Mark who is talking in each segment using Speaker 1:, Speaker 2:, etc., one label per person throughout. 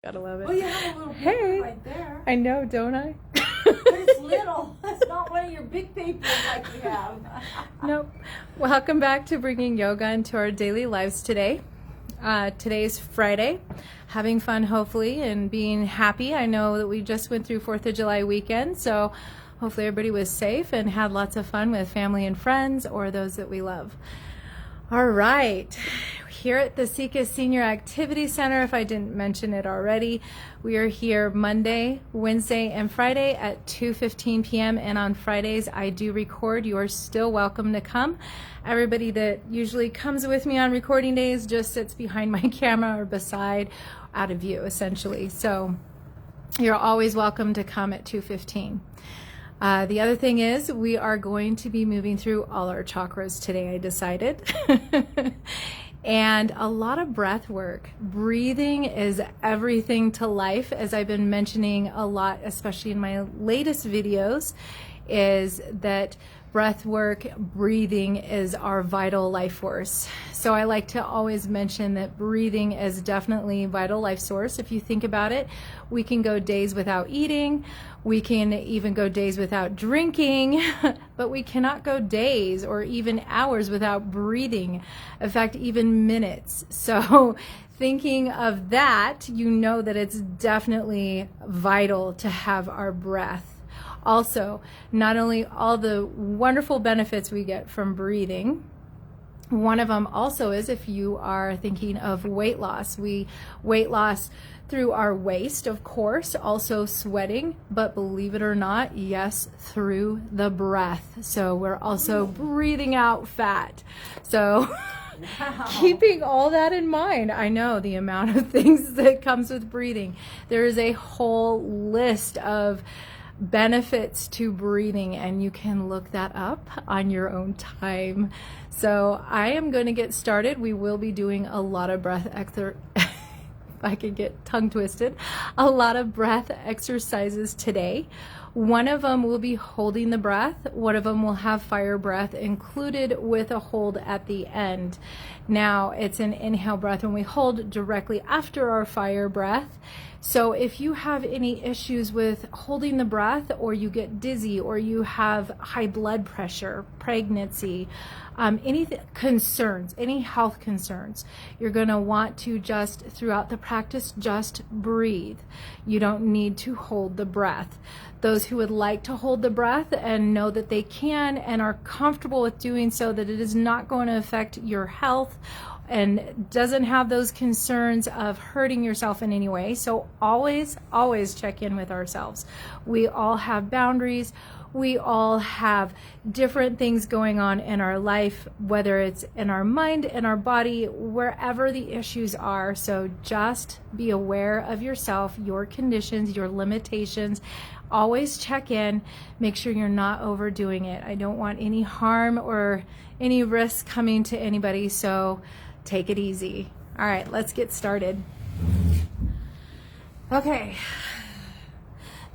Speaker 1: Gotta love it.
Speaker 2: Well, you have a little paper
Speaker 1: Hey,
Speaker 2: right there.
Speaker 1: I know, don't I?
Speaker 2: But it's little. It's not one of your big papers like you have.
Speaker 1: Nope. Welcome back to bringing yoga into our daily lives today. Today's Friday. Having fun, hopefully, and being happy. I know that we just went through 4th of July weekend, so hopefully everybody was safe and had lots of fun with family and friends or those that we love. All right. Here at the Sika Senior Activity Center, if I didn't mention it already, we are here Monday, Wednesday, and Friday at 2:15 p.m. And on Fridays, I do record. You are still welcome to come. Everybody that usually comes with me on recording days just sits behind my camera or beside, out of view, essentially. So you're always welcome to come at 2:15. The other thing is we are going to be moving through all our chakras today, I decided. And a lot of breath work. Breathing is everything to life, as I've been mentioning a lot, especially in my latest videos, is that breath work, breathing is our vital life force. So I like to always mention that breathing is definitely vital life source. If you think about it, we can go days without eating, we can even go days without drinking, but we cannot go days or even hours without breathing. In fact, even minutes. So thinking of that, you know that it's definitely vital to have our breath. Also, not only all the wonderful benefits we get from breathing, one of them also is if you are thinking of weight loss. We weight loss through our waist, of course, also sweating, but believe it or not, yes, through the breath. So we're also breathing out fat. So wow. Keeping all that in mind, I know the amount of things that comes with breathing. There is a whole list of benefits to breathing, and you can look that up on your own time. So I am going to get started. We will be doing a lot of breath I could get tongue twisted, a lot of breath exercises today. One of them will be holding the breath. One of them will have fire breath included with a hold at the end. Now, it's an inhale breath when we hold directly after our fire breath. So if you have any issues with holding the breath, or you get dizzy, or you have high blood pressure, pregnancy, any concerns, any health concerns, you're going to want to just, throughout the practice, just breathe. You don't need to hold the breath. Those who would like to hold the breath and know that they can and are comfortable with doing so, that it is not going to affect your health and doesn't have those concerns of hurting yourself in any way. So always check in with ourselves. We all have boundaries. We all have different things going on in our life, whether it's in our mind, in our body, wherever the issues are. So just be aware of yourself, your conditions, your limitations. Always check in. Make sure you're not overdoing it. I don't want any harm or any risk coming to anybody, so take it easy. All right, let's get started. Okay.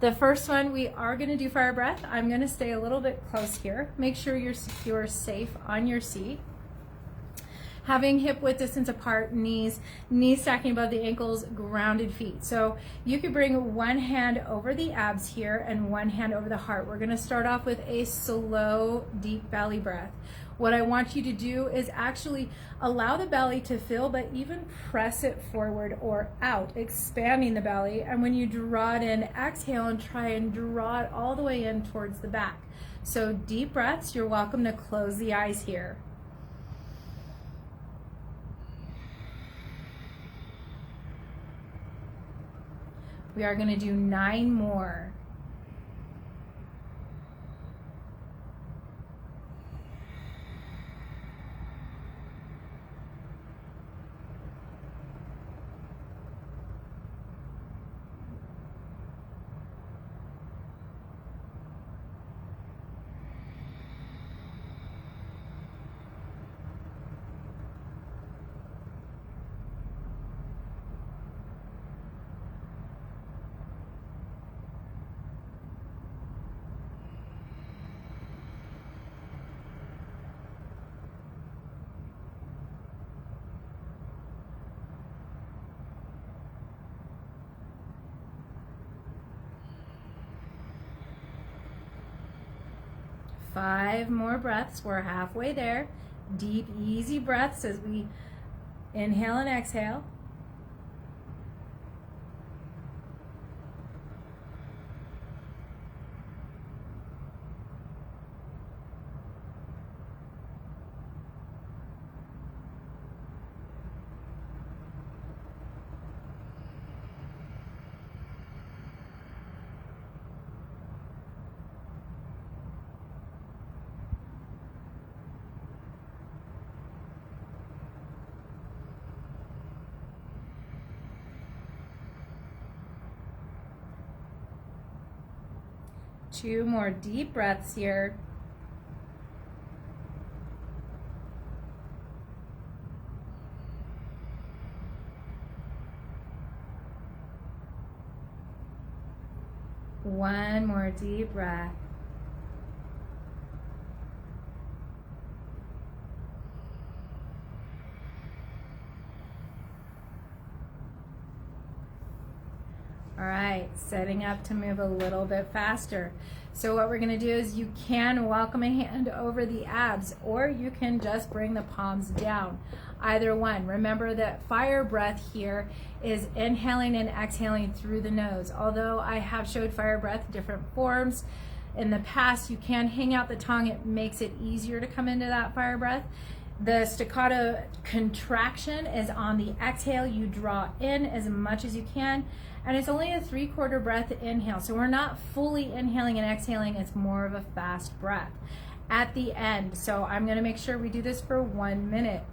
Speaker 1: The first one, we are going to do fire breath. I'm going to stay a little bit close here. Make sure you're secure, safe on your seat. Having hip width distance apart, knees stacking above the ankles, grounded feet. So you could bring one hand over the abs here and one hand over the heart. We're going to start off with a slow, deep belly breath. What I want you to do is actually allow the belly to fill, but even press it forward or out, expanding the belly. And when you draw it in, exhale and try and draw it all the way in towards the back. So deep breaths. You're welcome to close the eyes here. We are going to do 9 more. 5 more breaths. We're halfway there. Deep, easy breaths as we inhale and exhale. Two more deep breaths here. One more deep breath. All right, setting up to move a little bit faster. So what we're gonna do is you can welcome a hand over the abs, or you can just bring the palms down. Either one. Remember that fire breath here is inhaling and exhaling through the nose. Although I have showed fire breath different forms in the past, you can hang out the tongue. It makes it easier to come into that fire breath. The staccato contraction is on the exhale. You draw in as much as you can, and it's only a 3/4 breath inhale. So we're not fully inhaling and exhaling. It's more of a fast breath at the end. So I'm gonna make sure we do this for 1 minute.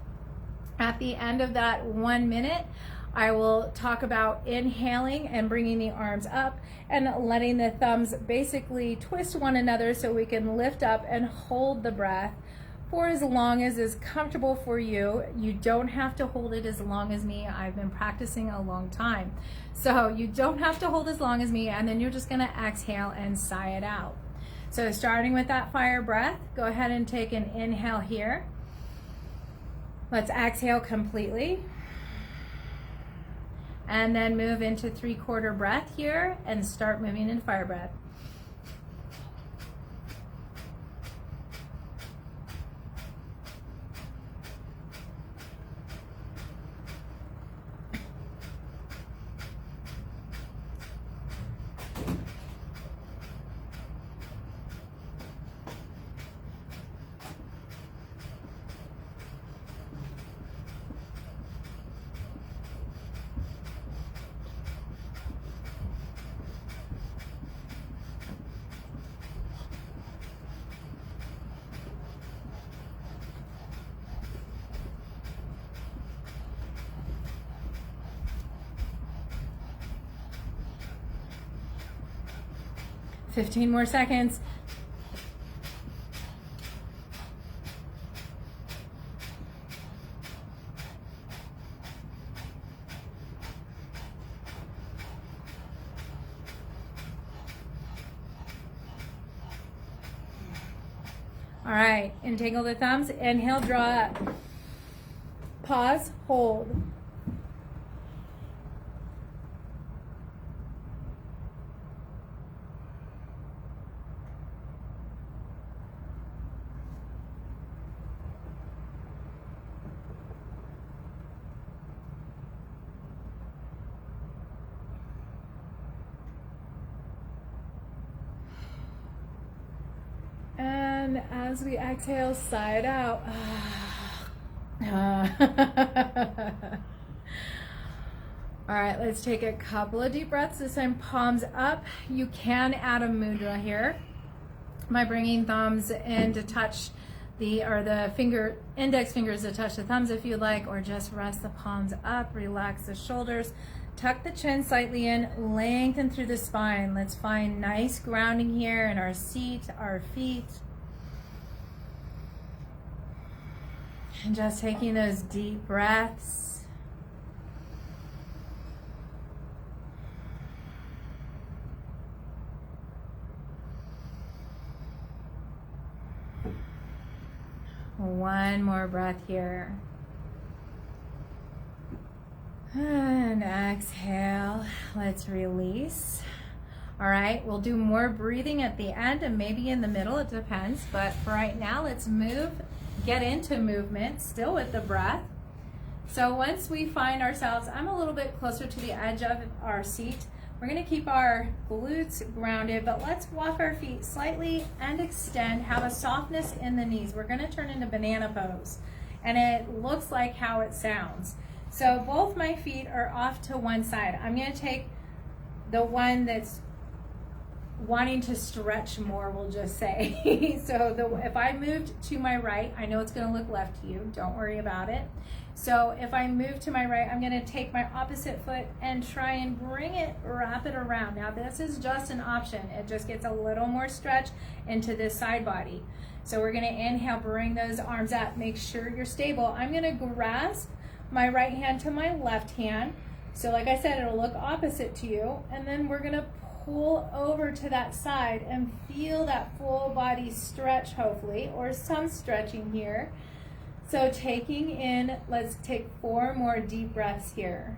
Speaker 1: At the end of that 1 minute, I will talk about inhaling and bringing the arms up and letting the thumbs basically twist one another so we can lift up and hold the breath for as long as is comfortable for you. You don't have to hold it as long as me. I've been practicing a long time. So you don't have to hold as long as me, and then you're just gonna exhale and sigh it out. So starting with that fire breath, go ahead and take an inhale here. Let's exhale completely. And then move into 3/4 breath here and start moving into fire breath. Fifteen more seconds. All right, entangle the thumbs, inhale, draw up. Pause, hold. And as we exhale, sigh it out. All right, let's take a couple of deep breaths. This time, palms up. You can add a mudra here by bringing thumbs in to touch the index fingers to touch the thumbs if you'd like, or just rest the palms up, relax the shoulders, tuck the chin slightly in, lengthen through the spine. Let's find nice grounding here in our seat, our feet. And just taking those deep breaths. One more breath here. And exhale. Let's release. All right, we'll do more breathing at the end and maybe in the middle, it depends. But for right now, let's get into movement, still with the breath. So once we find ourselves, I'm a little bit closer to the edge of our seat. We're gonna keep our glutes grounded, but let's walk our feet slightly and extend, have a softness in the knees. We're gonna turn into banana pose, and it looks like how it sounds. So both my feet are off to one side. I'm gonna take the one that's wanting to stretch more, we'll just say. So if I moved to my right, I know it's gonna look left to you, don't worry about it. So if I move to my right, I'm gonna take my opposite foot and try and wrap it around. Now this is just an option. It just gets a little more stretch into this side body. So we're gonna inhale, bring those arms up, make sure you're stable. I'm gonna grasp my right hand to my left hand. So like I said, it'll look opposite to you. And then we're gonna pull over to that side and feel that full body stretch, hopefully, or some stretching here. So taking in, let's take 4 more deep breaths here.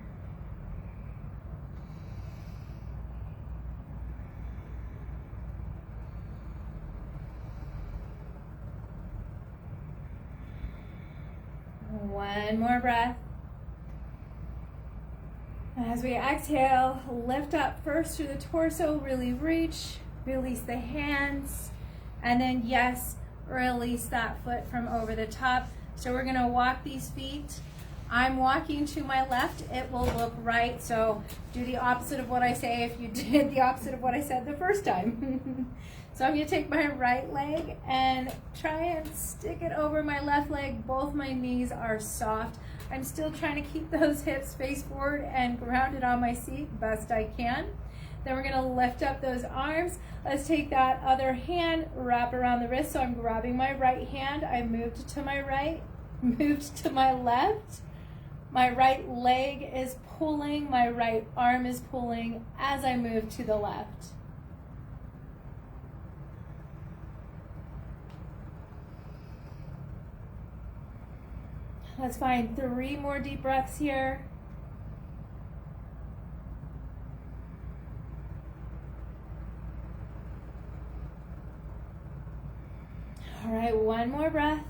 Speaker 1: One more breath. As we exhale, lift up first through the torso, really reach, release the hands, and then yes, release that foot from over the top. So we're gonna walk these feet. I'm walking to my left, it will look right, so do the opposite of what I say if you did the opposite of what I said the first time. So I'm gonna take my right leg and try and stick it over my left leg. Both my knees are soft. I'm still trying to keep those hips face forward and grounded on my seat best I can. Then we're gonna lift up those arms. Let's take that other hand, wrap around the wrist. So I'm grabbing my right hand. I moved to my right, moved to my left. My right leg is pulling, my right arm is pulling as I move to the left. Let's find 3 more deep breaths here. All right, 1 more breath.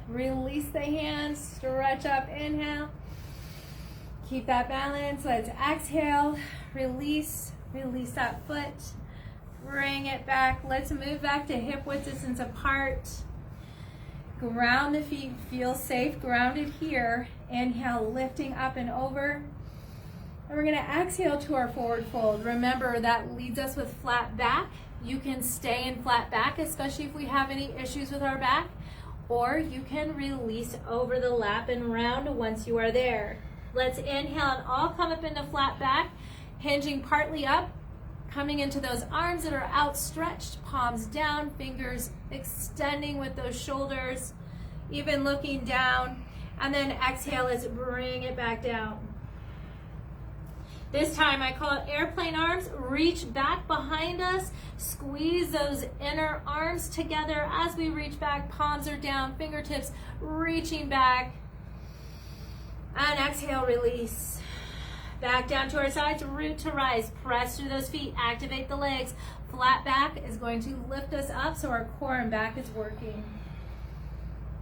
Speaker 1: Release the hands, stretch up, inhale. Keep that balance. Let's exhale, release that foot. Bring it back. Let's move back to hip width distance apart. Ground the feet, feel safe, grounded here. Inhale, lifting up and over. And we're gonna exhale to our forward fold. Remember, that leads us with flat back. You can stay in flat back, especially if we have any issues with our back, or you can release over the lap and round once you are there. Let's inhale and all come up into flat back, hinging partly up, coming into those arms that are outstretched, palms down, fingers extending with those shoulders, even looking down. And then exhale, let's bring it back down. This time I call it airplane arms. Reach back behind us, squeeze those inner arms together as we reach back. Palms are down, fingertips reaching back. And exhale, release. Back down to our sides, root to rise. Press through those feet, activate the legs. Flat back is going to lift us up so our core and back is working.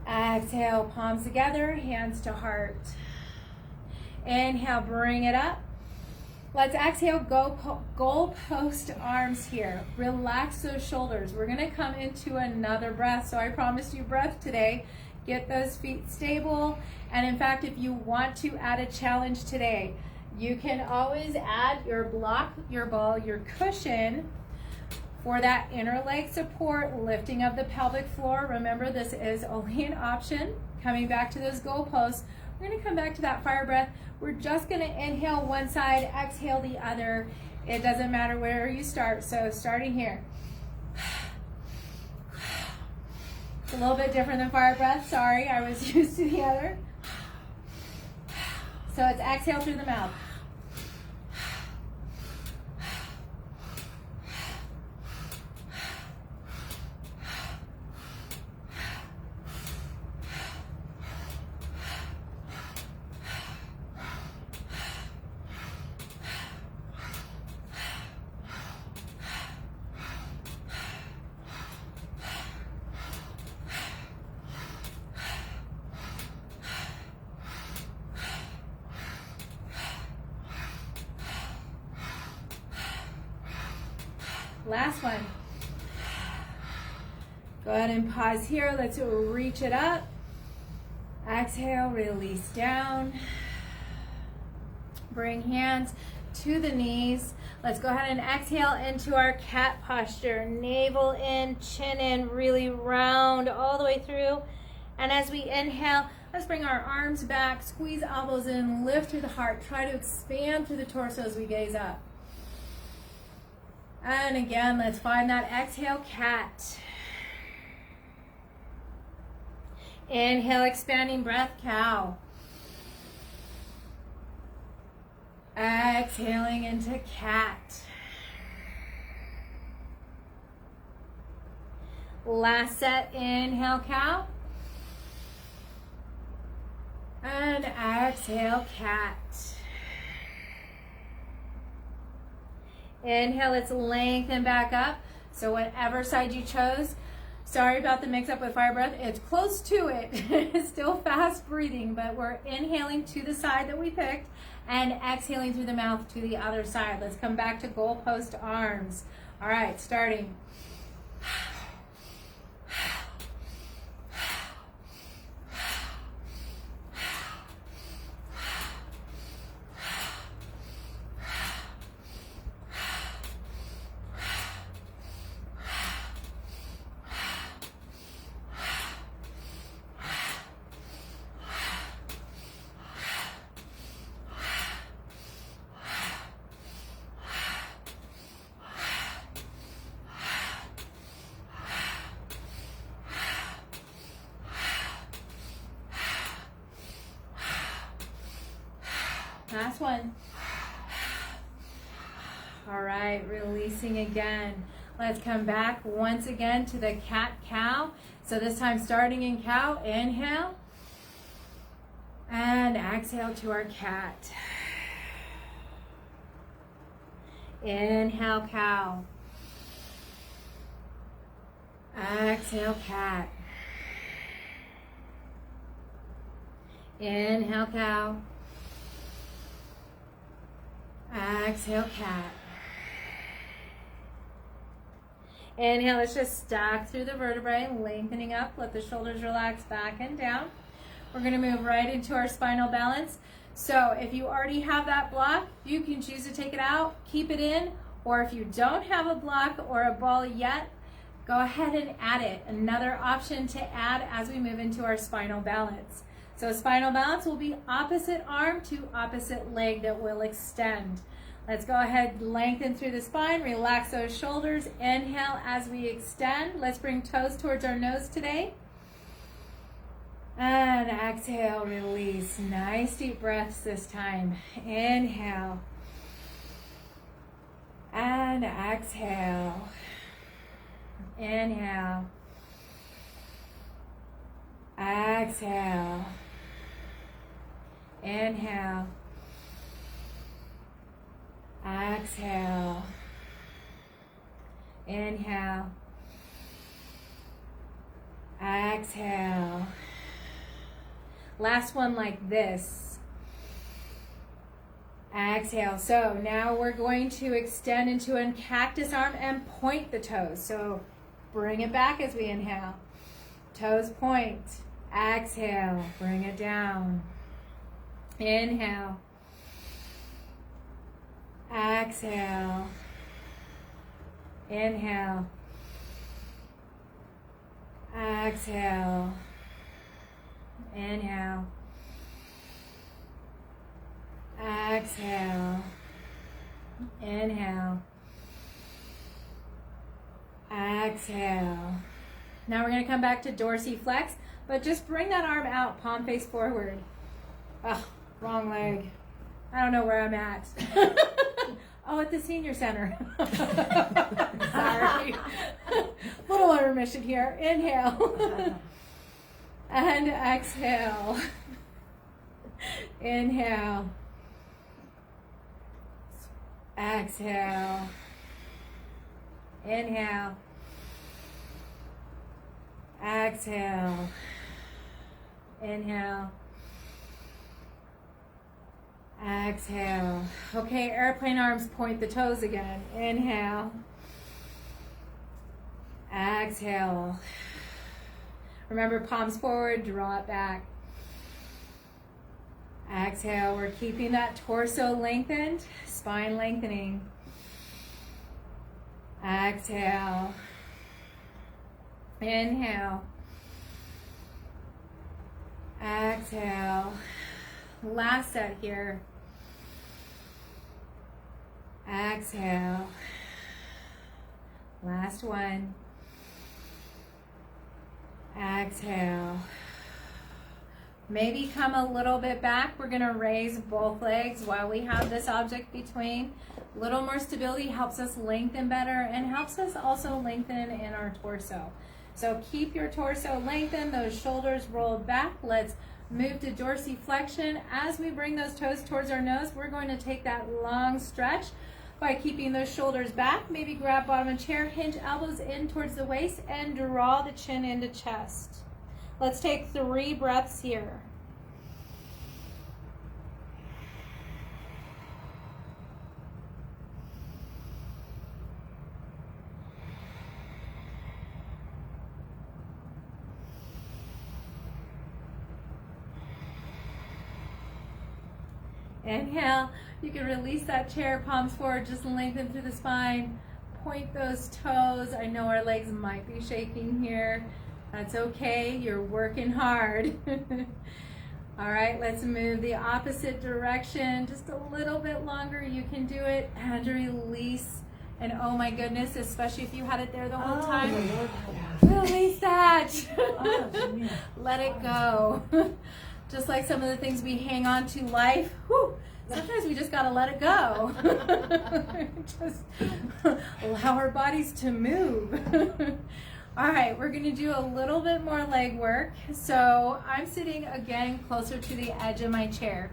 Speaker 1: Exhale, palms together, hands to heart. Inhale, bring it up. Let's exhale, goal post arms here. Relax those shoulders. We're gonna come into another breath. So I promised you breath today. Get those feet stable. And in fact, if you want to add a challenge today, you can always add your block, your ball, your cushion for that inner leg support, lifting of the pelvic floor. Remember, this is only an option. Coming back to those goalposts, we're gonna come back to that fire breath. We're just gonna inhale one side, exhale the other. It doesn't matter where you start. So starting here. It's a little bit different than fire breath. Sorry, I was used to the other. So it's exhale through the mouth. Last one. Go ahead and pause here. Let's reach it up. Exhale, release down. Bring hands to the knees. Let's go ahead and exhale into our cat posture. Navel in, chin in, really round all the way through. And as we inhale, let's bring our arms back, squeeze elbows in, lift through the heart. Try to expand through the torso as we gaze up. And again, let's find that exhale, cat. Inhale, expanding breath, cow. Exhaling into cat. Last set, inhale, cow. And exhale, cat. Inhale, let's lengthen back up. So whatever side you chose, sorry about the mix up with fire breath. It's close to it. It's still fast breathing, but we're inhaling to the side that we picked and exhaling through the mouth to the other side. Let's come back to goalpost arms. All right, starting. Last one. All right, releasing again. Let's come back once again to the cat-cow. So this time starting in cow, inhale. And exhale to our cat. Inhale, cow. Exhale, cat. Inhale, cow. Exhale, cat. Inhale, let's just stack through the vertebrae, lengthening up. Let the shoulders relax back and down. We're going to move right into our spinal balance. So if you already have that block, you can choose to take it out, keep it in, or if you don't have a block or a ball yet, go ahead and add it. Another option to add as we move into our spinal balance. So spinal balance will be opposite arm to opposite leg that will extend. Let's go ahead, lengthen through the spine, relax those shoulders. Inhale as we extend. Let's bring toes towards our nose today. And exhale, release. Nice deep breaths this time. Inhale. And exhale. Inhale. Exhale. Inhale. Exhale. Inhale. Exhale. Last one like this. Exhale. So now we're going to extend into a cactus arm and point the toes. So bring it back as we inhale. Toes point. Exhale. Bring it down. Inhale. Exhale. Inhale. Exhale. Inhale. Exhale. Inhale. Exhale. Now we're going to come back to dorsiflex, but just bring that arm out, palm face forward. Oh, wrong leg. I don't know where I'm at. Oh, at the senior center. Sorry. Little intermission here. Inhale. And exhale. Inhale. Exhale. Inhale. Exhale. Inhale. Exhale. Okay, airplane arms, point the toes again. Inhale. Exhale. Remember, palms forward, draw it back. Exhale, we're keeping that torso lengthened, spine lengthening. Exhale. Inhale. Exhale. Last set here. Exhale. Last one. Exhale. Maybe come a little bit back. We're going to raise both legs while we have this object between. A little more stability helps us lengthen better and helps us also lengthen in our torso. So keep your torso lengthened, those shoulders rolled back. Let's move to dorsiflexion. As we bring those toes towards our nose, we're going to take that long stretch by keeping those shoulders back. Maybe grab bottom of chair, hinge elbows in towards the waist, and draw the chin into chest. Let's take 3 breaths here. Inhale. You can release that chair, palms forward, just lengthen through the spine. Point those toes. I know our legs might be shaking here. That's okay, you're working hard. All right, let's move the opposite direction. Just a little bit longer, you can do it. And release. And oh my goodness, especially if you had it there the whole time. Release that. Let it go. Just like some of the things we hang on to life. Whew, sometimes we just gotta let it go. Just allow our bodies to move. All right, we're gonna do a little bit more leg work. So I'm sitting again closer to the edge of my chair.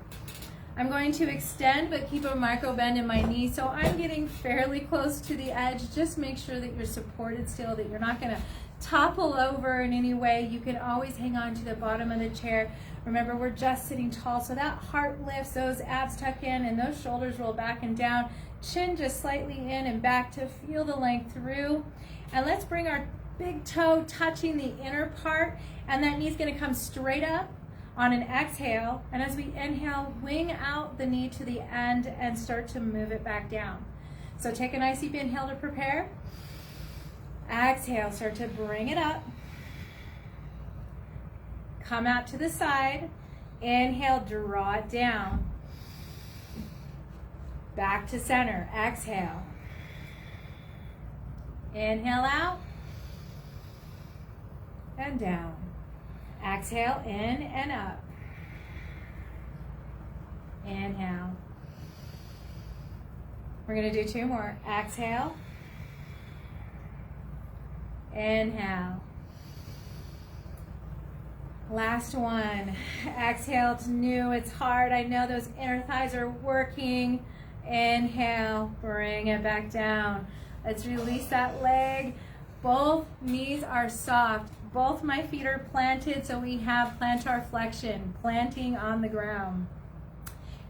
Speaker 1: I'm going to extend but keep a micro bend in my knee, so I'm getting fairly close to the edge. Just make sure that you're supported still, that you're not gonna topple over in any way. You can always hang on to the bottom of the chair. Remember, we're just sitting tall, so that heart lifts, those abs tuck in, and those shoulders roll back and down. Chin just slightly in and back to feel the length through. And let's bring our big toe touching the inner part, and that knee's gonna come straight up on an exhale. And as we inhale, wing out the knee to the end and start to move it back down. So take a nice deep inhale to prepare. Exhale, start to bring it up. Come out to the side. Inhale, draw it down. Back to center. Exhale. Inhale out. And down. Exhale, in and up. Inhale. We're going to do 2 more. Exhale. Inhale. Last one. Exhale, it's new, it's hard. I know those inner thighs are working. Inhale, bring it back down. Let's release that leg. Both knees are soft. Both my feet are planted, so we have plantar flexion, planting on the ground.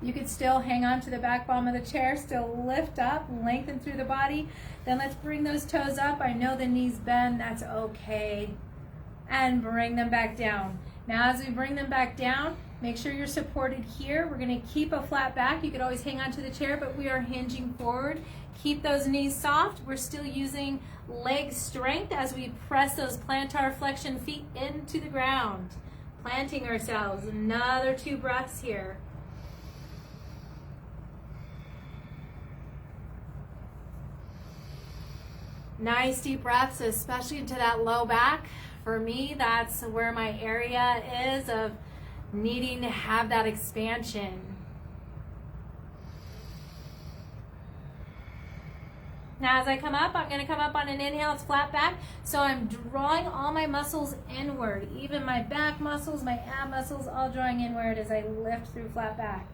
Speaker 1: You could still hang on to the back bottom of the chair, still lift up, lengthen through the body. Then let's bring those toes up. I know the knees bend, that's okay. And bring them back down. Now as we bring them back down, make sure you're supported here. We're gonna keep a flat back. You could always hang on to the chair, but we are hinging forward. Keep those knees soft. We're still using leg strength as we press those plantar flexion feet into the ground. Planting ourselves. Another 2 breaths here. Nice deep breaths, especially into that low back. For me, that's where my area is of needing to have that expansion. Now as I come up, I'm going to come up on an inhale, it's flat back. So I'm drawing all my muscles inward, even my back muscles, my ab muscles, all drawing inward as I lift through flat back.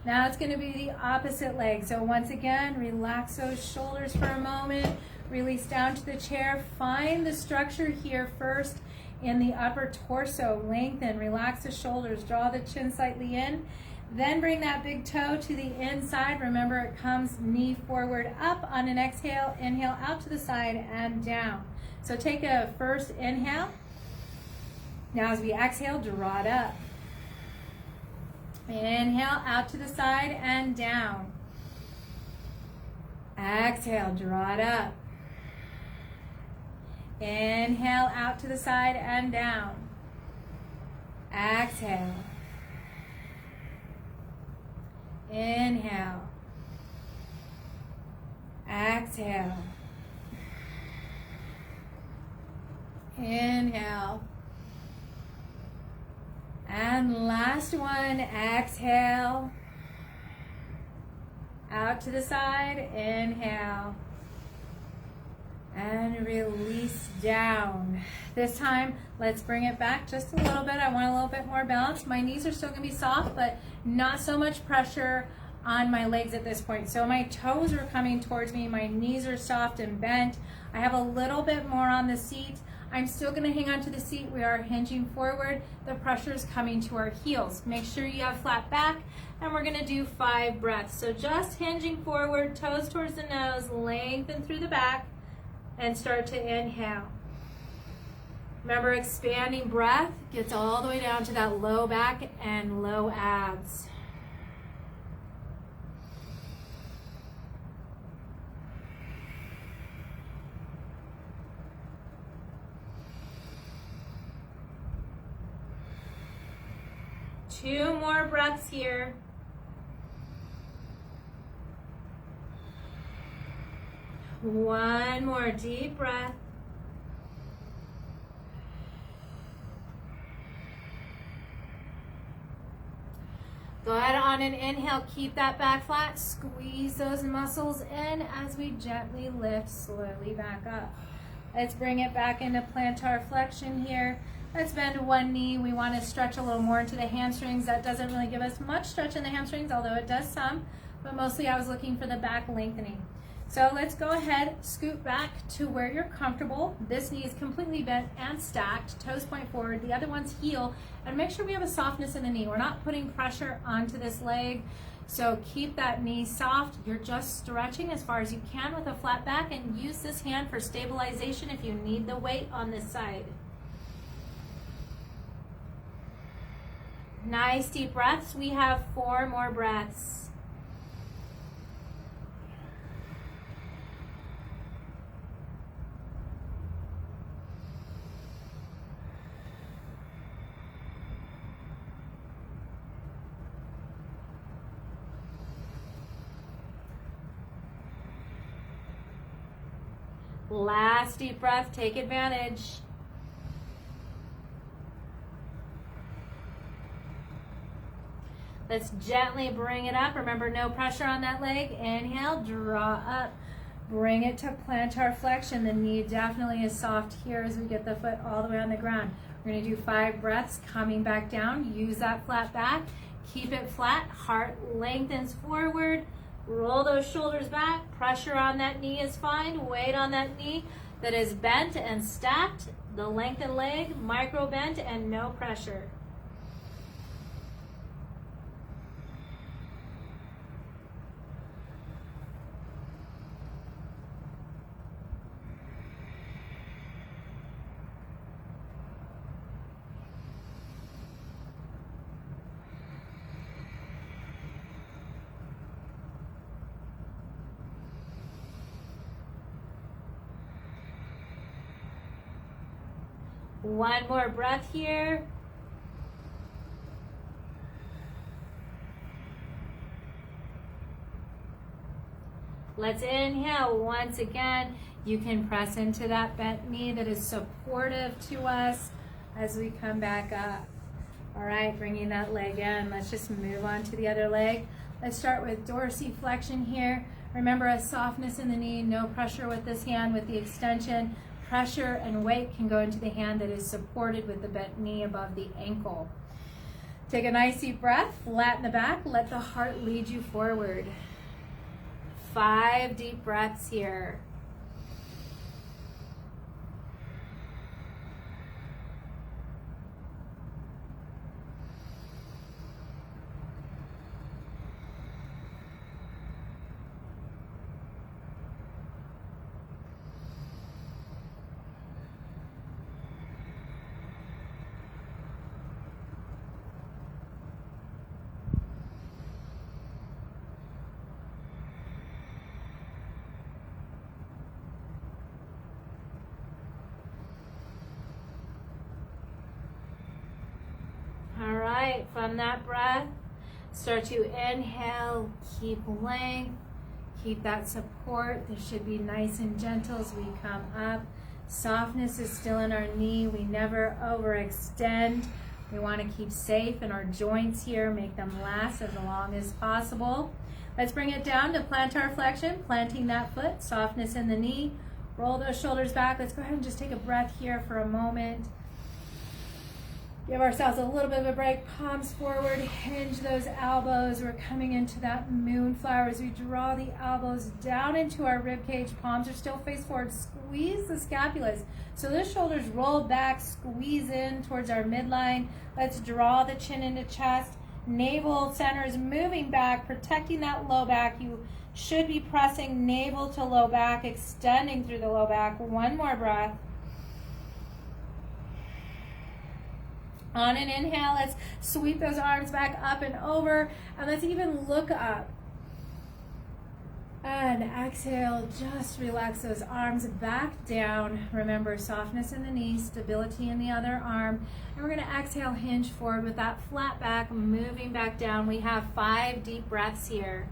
Speaker 1: Now it's going to be the opposite leg. So once again, relax those shoulders for a moment. Release down to the chair. Find the structure here first in the upper torso. Lengthen, relax the shoulders, draw the chin slightly in. Then bring that big toe to the inside. Remember, it comes knee forward up on an exhale. Inhale out to the side and down. So take a first inhale. Now as we exhale, draw it up. Inhale out to the side and down. Exhale, draw it up. Inhale out to the side and down. Exhale. Inhale. Exhale. Inhale. And last one, exhale. Out to the side, inhale. And release down. This time, let's bring it back just a little bit. I want a little bit more balance. My knees are still gonna be soft, but not so much pressure on my legs at this point. So my toes are coming towards me. My knees are soft and bent. I have a little bit more on the seat. I'm still gonna hang on to the seat. We are hinging forward. The pressure is coming to our heels. Make sure you have flat back, and we're gonna do 5 breaths. So just hinging forward, toes towards the nose, lengthen through the back, and start to inhale. Remember, expanding breath gets all the way down to that low back and low abs. Two more breaths here. One more deep breath. Go ahead on an inhale, keep that back flat, squeeze those muscles in as we gently lift slowly back up. Let's bring it back into plantar flexion here. Let's bend one knee. We want to stretch a little more into the hamstrings. That doesn't really give us much stretch in the hamstrings, although it does some, but mostly I was looking for the back lengthening. So let's go ahead, scoot back to where you're comfortable. This knee is completely bent and stacked, toes point forward, the other one's heel, and make sure we have a softness in the knee. We're not putting pressure onto this leg, so keep that knee soft. You're just stretching as far as you can with a flat back, and use this hand for stabilization if you need the weight on this side. Nice deep breaths. We have 4 more breaths. Last deep breath, take advantage. Let's gently bring it up. Remember, no pressure on that leg. Inhale, draw up. Bring it to plantar flexion. The knee definitely is soft here as we get the foot all the way on the ground. We're gonna do 5 breaths, coming back down. Use that flat back. Keep it flat, heart lengthens forward. Roll those shoulders back. Pressure on that knee is fine. Weight on that knee that is bent and stacked. The lengthened leg, micro bent, and no pressure. One more breath here. Let's inhale once again. You can press into that bent knee that is supportive to us as we come back up. All right, bringing that leg in. Let's just move on to the other leg. Let's start with dorsiflexion here. Remember, a softness in the knee, no pressure with this hand with the extension. Pressure and weight can go into the hand that is supported with the bent knee above the ankle. Take a nice deep breath, flatten the back, let the heart lead you forward. 5 deep breaths here. right from that breath. Start to inhale, keep length, keep that support. This should be nice and gentle as we come up. Softness is still in our knee. We never overextend. We want to keep safe in our joints here, make them last as long as possible. Let's bring it down to plantar flexion, planting that foot, softness in the knee. Roll those shoulders back. Let's go ahead and just take a breath here for a moment. Give ourselves a little bit of a break. Palms forward, hinge those elbows. We're coming into that moonflower as we draw the elbows down into our rib cage. Palms are still face forward. Squeeze the scapulas. So the shoulders roll back, squeeze in towards our midline. Let's draw the chin into chest. Navel center is moving back, protecting that low back. You should be pressing navel to low back, extending through the low back. One more breath. On an inhale, let's sweep those arms back up and over, and let's even look up. And exhale, just relax those arms back down. Remember, softness in the knee, stability in the other arm. And we're gonna exhale, hinge forward with that flat back, moving back down. We have 5 deep breaths here.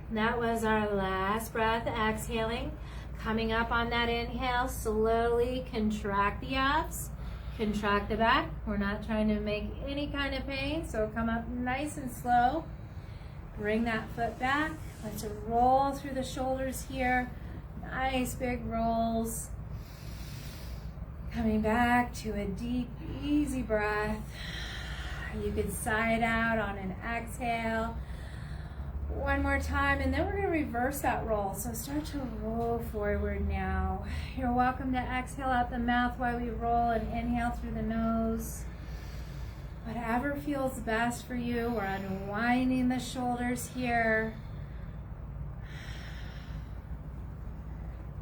Speaker 1: That was our last breath, exhaling. Coming up on that inhale, slowly contract the abs, contract the back. We're not trying to make any kind of pain, so come up nice and slow. Bring that foot back. Let's roll through the shoulders here. Nice big rolls. Coming back to a deep, easy breath. You can side out on an exhale. One more time, and then we're going to reverse that roll. So start to roll forward now. You're welcome to exhale out the mouth while we roll and inhale through the nose. Whatever feels best for you. We're unwinding the shoulders here.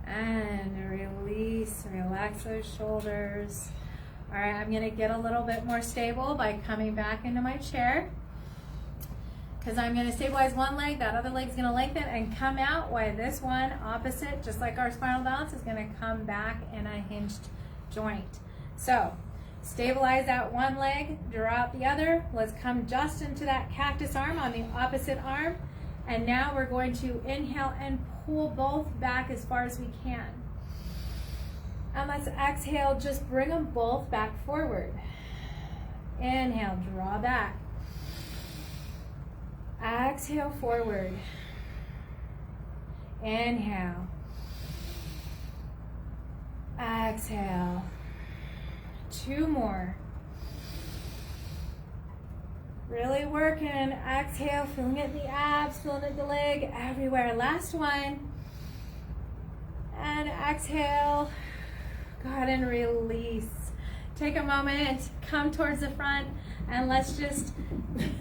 Speaker 1: And release, relax those shoulders. All right, I'm going to get a little bit more stable by coming back into my chair. Because I'm going to stabilize one leg, that other leg's going to lengthen and come out, while this one, opposite, just like our spinal balance, is going to come back in a hinged joint. So, stabilize that one leg, drop the other. Let's come just into that cactus arm on the opposite arm. And now we're going to inhale and pull both back as far as we can. And let's exhale, just bring them both back forward. Inhale, draw back. Exhale forward. Inhale. Exhale. 2 more. Really working. Exhale, feeling it in the abs, feeling it in the leg, everywhere. Last one. And exhale. Go ahead and release. Take a moment, come towards the front, and let's just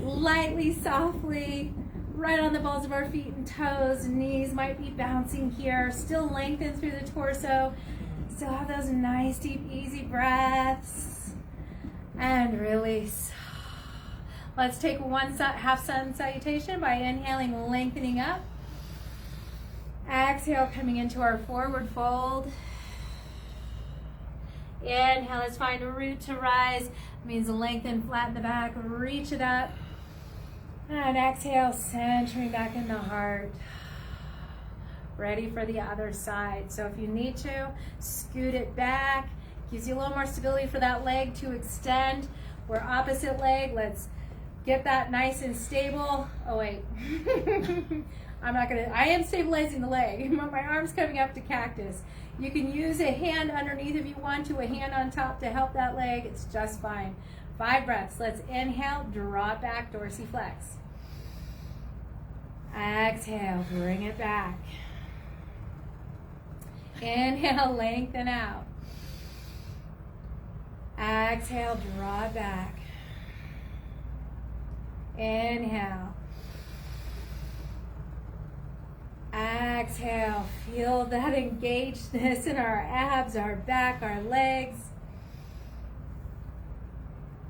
Speaker 1: lightly, softly, right on the balls of our feet and toes. Knees might be bouncing here. Still lengthen through the torso. Still have those nice, deep, easy breaths. And release. Let's take one half sun salutation by inhaling, lengthening up. Exhale, coming into our forward fold. Inhale, let's find a root to rise. It means lengthen, flatten the back, reach it up. And exhale, centering back in the heart. Ready for the other side. So if you need to, scoot it back. Gives you a little more stability for that leg to extend. We're opposite leg. Let's get that nice and stable. Oh wait, I am stabilizing the leg. My arm's coming up to cactus. You can use a hand underneath if you want to, a hand on top to help that leg. It's just fine. 5 breaths. Let's inhale, draw back, dorsiflex. Exhale, bring it back. Inhale, lengthen out. Exhale, draw it back. Inhale. Exhale, feel that engagedness in our abs, our back, our legs.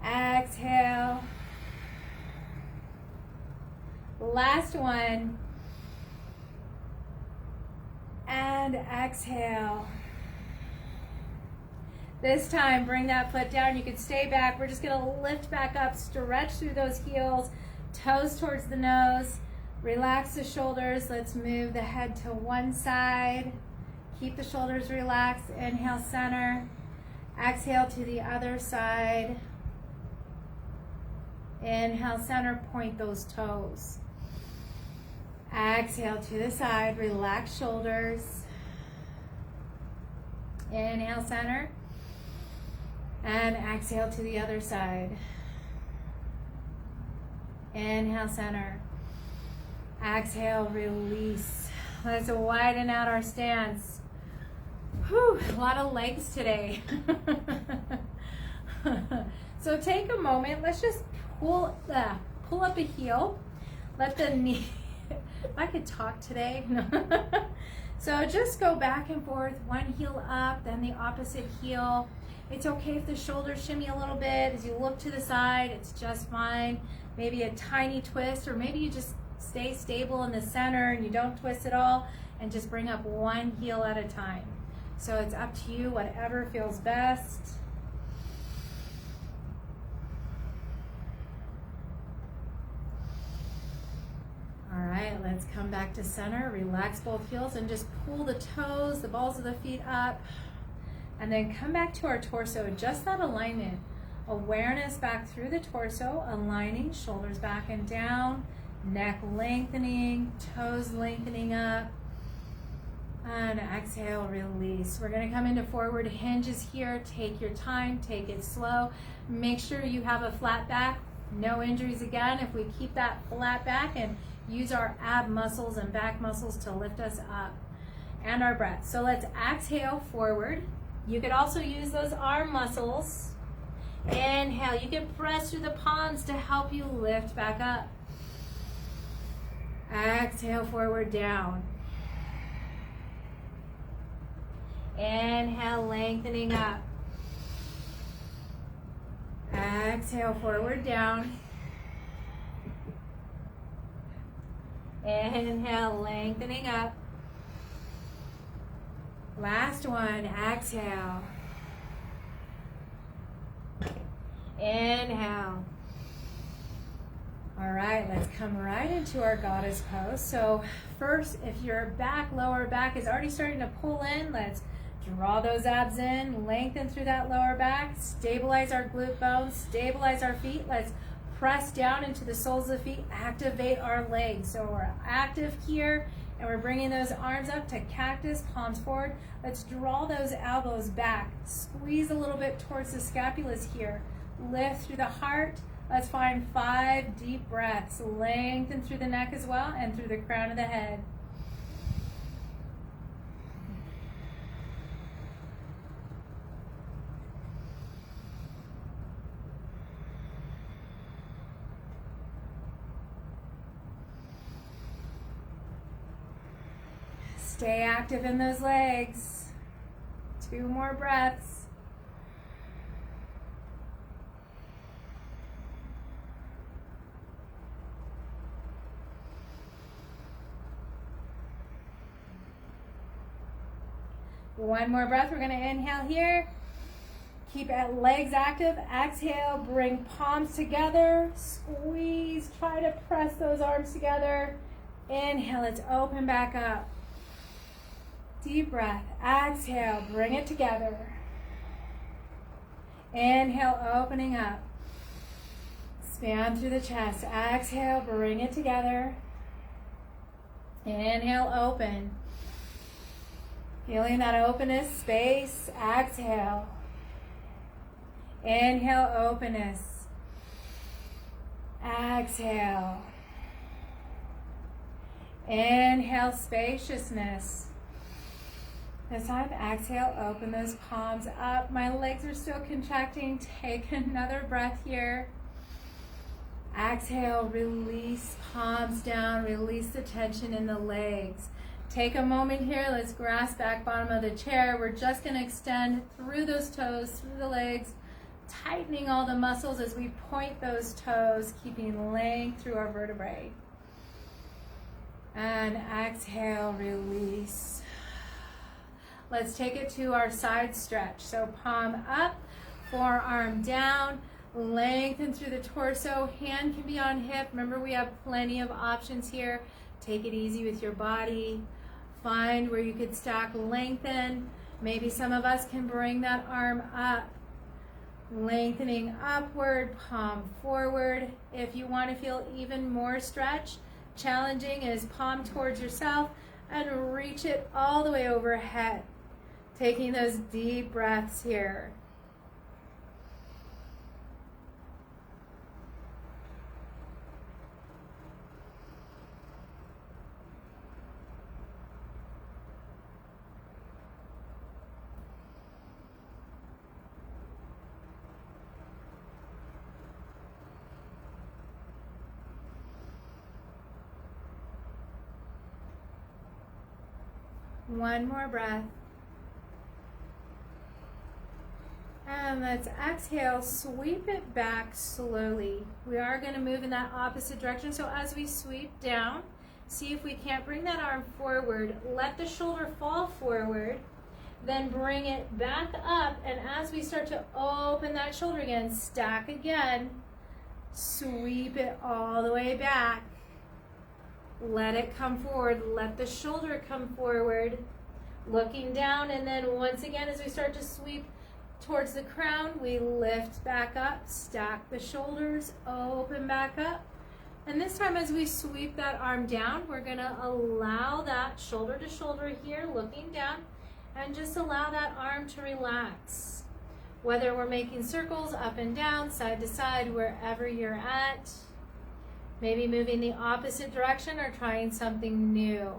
Speaker 1: Exhale. Last one. And exhale. This time, bring that foot down. You can stay back. We're just going to lift back up, stretch through those heels, toes towards the nose. Relax the shoulders. Let's move the head to one side. Keep the shoulders relaxed. Inhale, center. Exhale to the other side. Inhale, center. Point those toes. Exhale to the side. Relax shoulders. Inhale, center. And exhale to the other side. Inhale, center. Exhale, release. Let's widen out our stance. Whew, a lot of legs today. So take a moment. Let's just pull up a heel. Let the knee, I could talk today. So just go back and forth, one heel up, then the opposite heel. It's okay if the shoulders shimmy a little bit as you look to the side. It's just fine. Maybe a tiny twist, or maybe you just stay stable in the center and you don't twist at all, and just bring up one heel at a time. So it's up to you, whatever feels best. All right, let's come back to center. Relax both heels and just pull the toes, the balls of the feet up. And then come back to our torso, just that alignment. Awareness back through the torso, aligning, shoulders back and down, neck lengthening, toes lengthening up. And exhale, release. We're gonna come into forward hinges here. Take your time, take it slow. Make sure you have a flat back, no injuries again. If we keep that flat back and use our ab muscles and back muscles to lift us up. And our breath. So let's exhale forward. You could also use those arm muscles. Inhale, you can press through the palms to help you lift back up. Exhale, forward down. Inhale, lengthening up. Exhale, forward down. Inhale, lengthening up. Last one, exhale. Inhale. All right, let's come right into our goddess pose. So first, if your lower back is already starting to pull in, let's draw those abs in, lengthen through that lower back, stabilize our glute bones, stabilize our feet. Let's press down into the soles of the feet, activate our legs. So we're active here, and we're bringing those arms up to cactus, palms forward. Let's draw those elbows back. Squeeze a little bit towards the scapulas here. Lift through the heart. Let's find 5 deep breaths. Lengthen through the neck as well and through the crown of the head. Stay active in those legs. 2 more breaths. One more breath. We're going to inhale here. Keep legs active. Exhale, bring palms together. Squeeze. Try to press those arms together. Inhale, let's open back up. Deep breath. Exhale, bring it together. Inhale, opening up. Expand through the chest. Exhale, bring it together. Inhale, open. Feeling that openness, space. Exhale. Inhale, openness. Exhale. Inhale, spaciousness. This time, exhale, open those palms up. My legs are still contracting. Take another breath here. Exhale, release, palms down, release the tension in the legs. Take a moment here, let's grasp back bottom of the chair. We're just gonna extend through those toes, through the legs, tightening all the muscles as we point those toes, keeping length through our vertebrae. And exhale, release. Let's take it to our side stretch. So palm up, forearm down, lengthen through the torso, hand can be on hip. Remember, we have plenty of options here. Take it easy with your body. Find where you could stack, lengthen. Maybe some of us can bring that arm up. Lengthening upward, palm forward. If you want to feel even more stretch, challenging is palm towards yourself and reach it all the way overhead. Taking those deep breaths here. One more breath. And let's exhale, sweep it back slowly. We are going to move in that opposite direction. So as we sweep down, see if we can't bring that arm forward. Let the shoulder fall forward. Then bring it back up. And as we start to open that shoulder again, stack again. Sweep it all the way back. Let it come forward. Let the shoulder come forward. Looking down, and then once again, as we start to sweep towards the crown, we lift back up, stack the shoulders, open back up. And this time, as we sweep that arm down, we're going to allow that shoulder to shoulder here, looking down, and just allow that arm to relax. Whether we're making circles up and down, side to side, wherever you're at. Maybe moving the opposite direction or trying something new.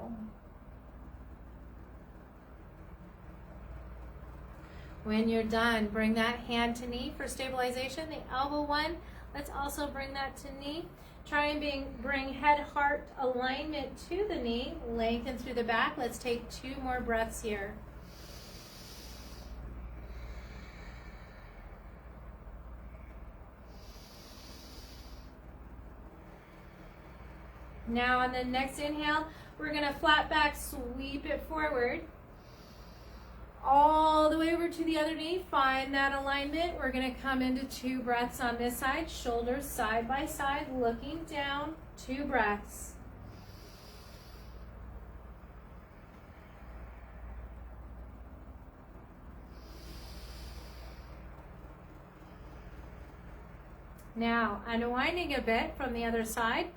Speaker 1: When you're done, bring that hand to knee for stabilization. The elbow one, let's also bring that to knee. Try and bring head-heart alignment to the knee. Lengthen through the back. Let's take 2 more breaths here. Now on the next inhale, we're going to flat back, sweep it forward. All the way over to the other knee, find that alignment. We're going to come into 2 breaths on this side, shoulders side by side, looking down, 2 breaths. Now, unwinding a bit from the other side.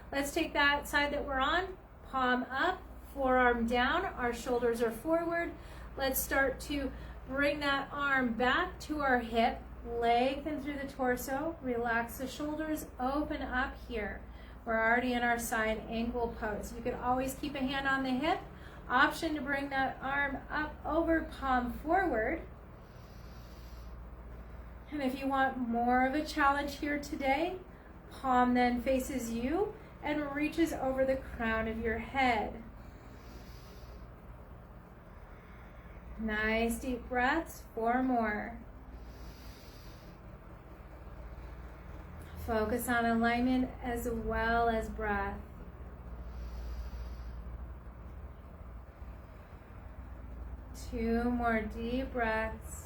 Speaker 1: Let's take that side that we're on, palm up, forearm down, our shoulders are forward. Let's start to bring that arm back to our hip, lengthen through the torso, relax the shoulders, open up here. We're already in our side angle pose. You could always keep a hand on the hip. Option to bring that arm up over, palm forward. And if you want more of a challenge here today, palm then faces you and reaches over the crown of your head. Nice deep breaths, 4 more. Focus on alignment as well as breath. Two more deep breaths.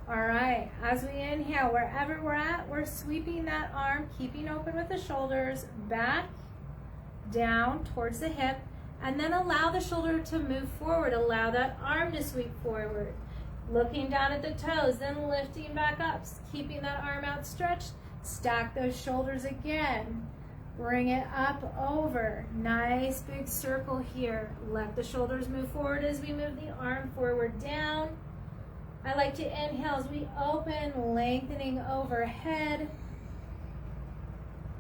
Speaker 1: All right, as we inhale, wherever we're at, we're sweeping that arm, keeping open with the shoulders, back, down towards the hip, and then allow the shoulder to move forward. Allow that arm to sweep forward. Looking down at the toes, then lifting back up, keeping that arm outstretched. Stack those shoulders again. Bring it up over. Nice big circle here. Let the shoulders move forward as we move the arm forward down. I like to inhale as we open, lengthening overhead.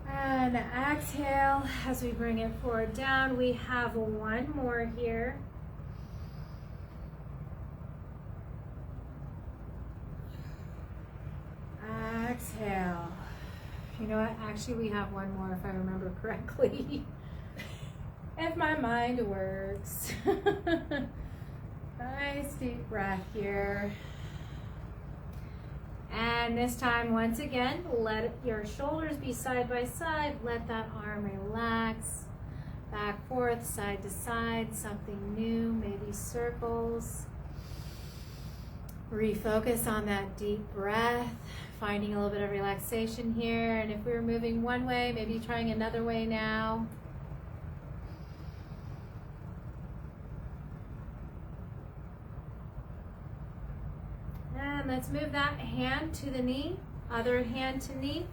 Speaker 1: And exhale as we bring it forward down. We have one more here. Exhale. You know what? Actually, we have one more if I remember correctly. If my mind works. Nice deep breath here. And this time, once again, let your shoulders be side by side. Let that arm relax. Back, forth, side to side. Something new, maybe circles. Refocus on that deep breath. Finding a little bit of relaxation here. And if we were moving one way, maybe trying another way now. And let's move that hand to the knee, other hand to knee.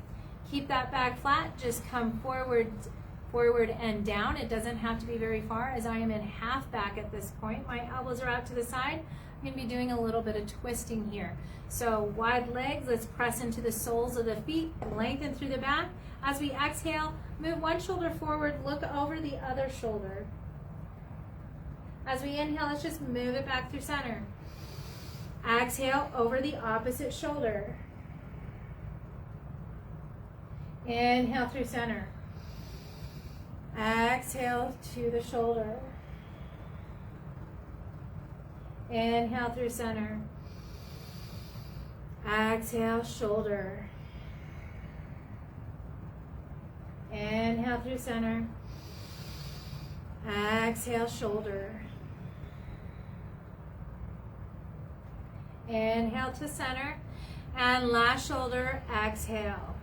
Speaker 1: Keep that back flat. Just come forward and down. It doesn't have to be very far, as I am in half back at this point. My elbows are out to the side. I'm going to be doing a little bit of twisting here. So wide legs, let's press into the soles of the feet, lengthen through the back. As we exhale, move one shoulder forward, look over the other shoulder. As we inhale, let's just move it back through center. Exhale over the opposite shoulder. Inhale through center. Exhale to the shoulder. Inhale through center. Exhale, shoulder. Inhale through center. Exhale, shoulder. Inhale to center. And last shoulder, exhale.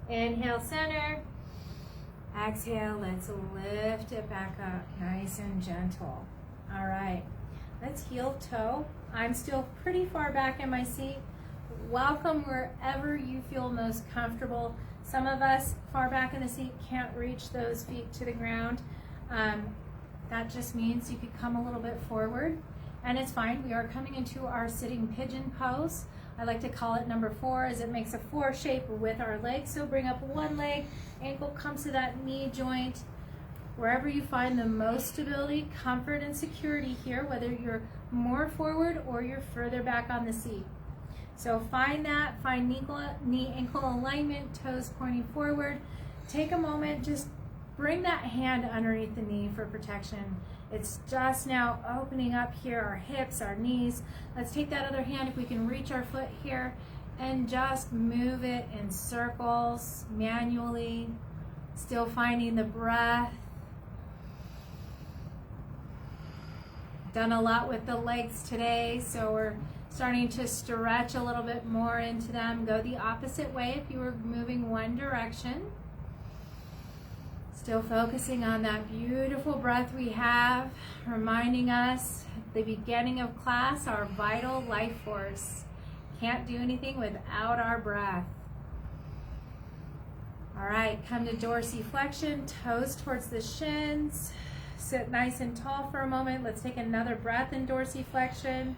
Speaker 1: Inhale, center. Exhale, let's lift it back up, nice and gentle. All right, let's heel toe. I'm still pretty far back in my seat. Welcome wherever you feel most comfortable. Some of us far back in the seat can't reach those feet to the ground. That just means you could come a little bit forward, and it's fine. We are coming into our sitting pigeon pose. I like to call it number 4, as it makes a 4 shape with our legs. So bring up one leg, ankle comes to that knee joint. Wherever you find the most stability, comfort, and security here, whether you're more forward or you're further back on the seat. So find that, find knee ankle alignment, toes pointing forward. Take a moment, just bring that hand underneath the knee for protection. It's just now opening up here, our hips, our knees. Let's take that other hand, if we can reach our foot here, and just move it in circles, manually, still finding the breath. Done a lot with the legs today, so we're starting to stretch a little bit more into them. Go the opposite way if you were moving one direction. Still focusing on that beautiful breath we have, reminding us at the beginning of class, our vital life force. Can't do anything without our breath. All right, come to dorsiflexion, toes towards the shins. Sit nice and tall for a moment. Let's take another breath in dorsiflexion.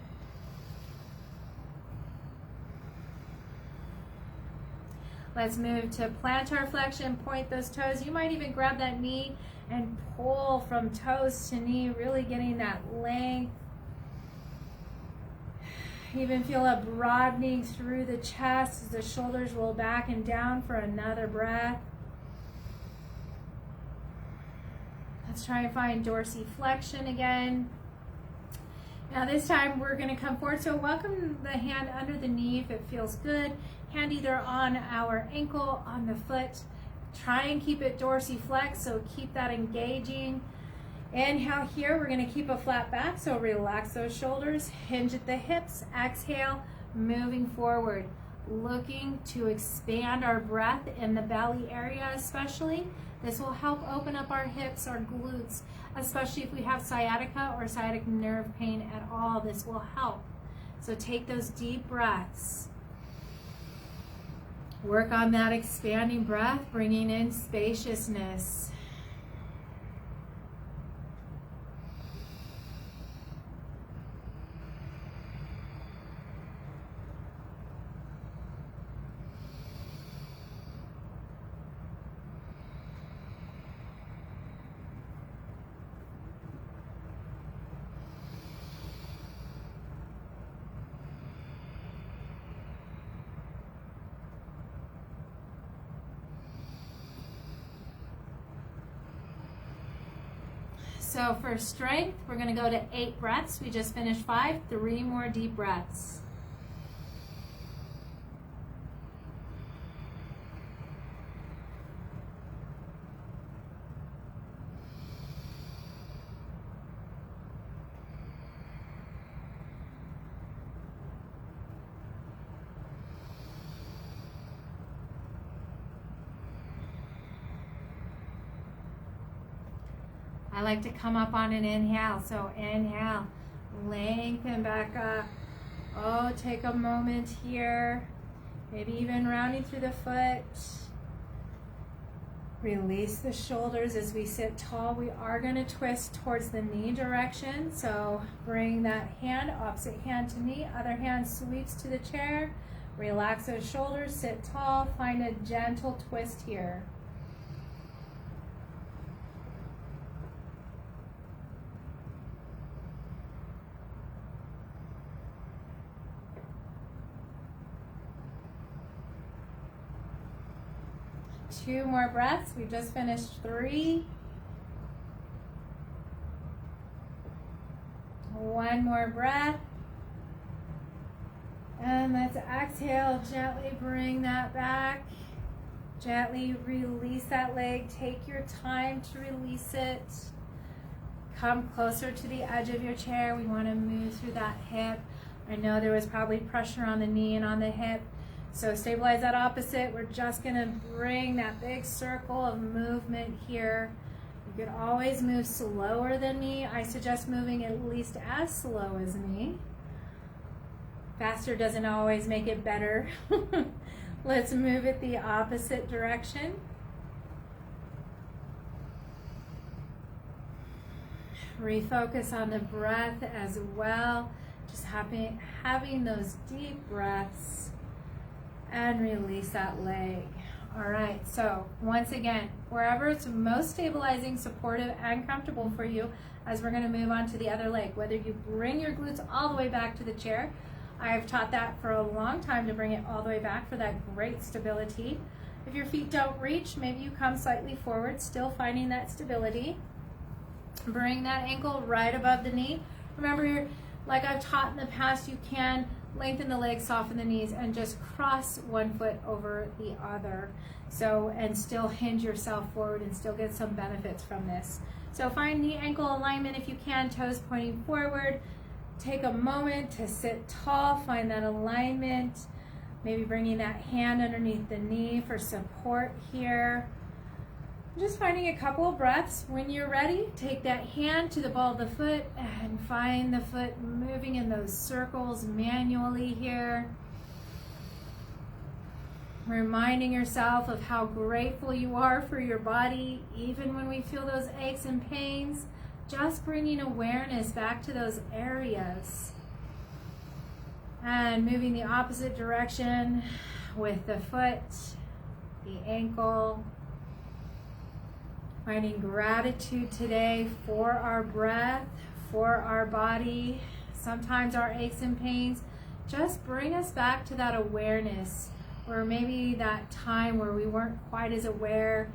Speaker 1: Let's move to plantar flexion, point those toes. You might even grab that knee and pull from toes to knee, really getting that length. Even feel a broadening through the chest as the shoulders roll back and down for another breath. Let's try and find dorsiflexion again. Now this time we're going to come forward. So welcome the hand under the knee if it feels good. Hand either on our ankle, on the foot. Try and keep it dorsiflex, so keep that engaging. Inhale here, we're going to keep a flat back, so relax those shoulders, hinge at the hips. Exhale, moving forward, looking to expand our breath in the belly area especially. This will help open up our hips, our glutes, especially if we have sciatica or sciatic nerve pain at all. This will help. So take those deep breaths. Work on that expanding breath, bringing in spaciousness. So for strength, we're going to go to 8 breaths. We just finished 5. 3 more deep breaths. I like to come up on an inhale, so inhale, lengthen back up. Oh, take a moment here, maybe even rounding through the foot. Release the shoulders as we sit tall. We are going to twist towards the knee direction, so bring that hand, opposite hand to knee, other hand sweeps to the chair. Relax those shoulders, sit tall, find a gentle twist here. Two more breaths. We just finished 3. One more breath. And let's exhale. Gently bring that back. Gently release that leg. Take your time to release it. Come closer to the edge of your chair. We want to move through that hip. I know there was probably pressure on the knee and on the hip. So stabilize that opposite. We're just going to bring that big circle of movement here. You could always move slower than me. I suggest moving at least as slow as me. Faster doesn't always make it better. Let's move it the opposite direction. Refocus on the breath as well. Just having those deep breaths. And release that leg. All right, so once again, wherever it's most stabilizing, supportive, and comfortable for you, as we're gonna move on to the other leg, whether you bring your glutes all the way back to the chair. I've taught that for a long time, to bring it all the way back for that great stability. If your feet don't reach, maybe you come slightly forward, still finding that stability. Bring that ankle right above the knee. Remember, like I've taught in the past, you can lengthen the legs, soften the knees, and just cross one foot over the other. So, and still hinge yourself forward and still get some benefits from this. So find knee ankle alignment if you can, toes pointing forward. Take a moment to sit tall, find that alignment. Maybe bringing that hand underneath the knee for support here. Just finding a couple of breaths. When you're ready, take that hand to the ball of the foot and find the foot moving in those circles manually here. Reminding yourself of how grateful you are for your body, even when we feel those aches and pains. Just bringing awareness back to those areas. And moving the opposite direction with the foot, the ankle. Finding gratitude today for our breath, for our body, sometimes our aches and pains. Just bring us back to that awareness, or maybe that time where we weren't quite as aware,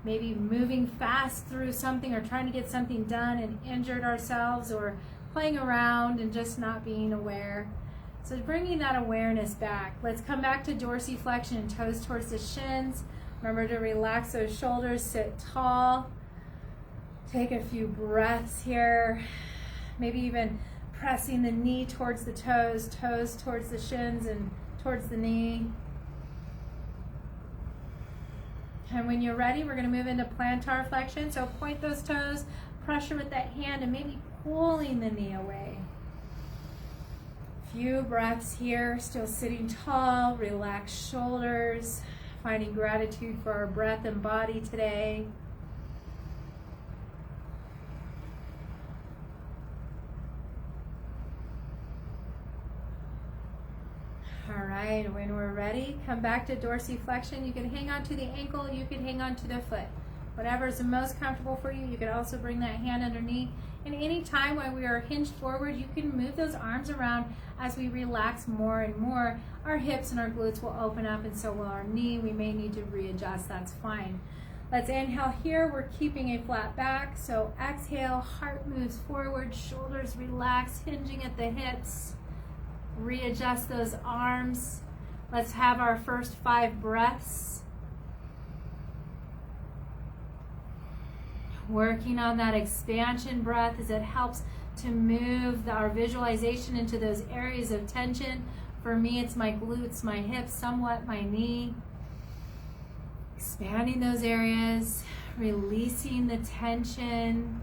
Speaker 1: maybe moving fast through something or trying to get something done and injured ourselves, or playing around and just not being aware. So bringing that awareness back. Let's come back to dorsiflexion, toes towards the shins. Remember to relax those shoulders, sit tall. Take a few breaths here. Maybe even pressing the knee towards the toes, toes towards the shins and towards the knee. And when you're ready, we're going to move into plantar flexion. So point those toes, pressure with that hand, and maybe pulling the knee away. Few breaths here, still sitting tall, relaxed shoulders. Finding gratitude for our breath and body today. All right, when we're ready, come back to dorsiflexion. You can hang on to the ankle, you can hang on to the foot. Whatever is the most comfortable for you. You can also bring that hand underneath. And any time when we are hinged forward, you can move those arms around as we relax more and more. Our hips and our glutes will open up, and so will our knee. We may need to readjust, that's fine. Let's inhale here. We're keeping a flat back. So exhale, heart moves forward, shoulders relax, hinging at the hips. Readjust those arms. Let's have our first 5 breaths. Working on that expansion breath as it helps to move our visualization into those areas of tension. For me, it's my glutes, my hips, somewhat my knee. Expanding those areas, releasing the tension.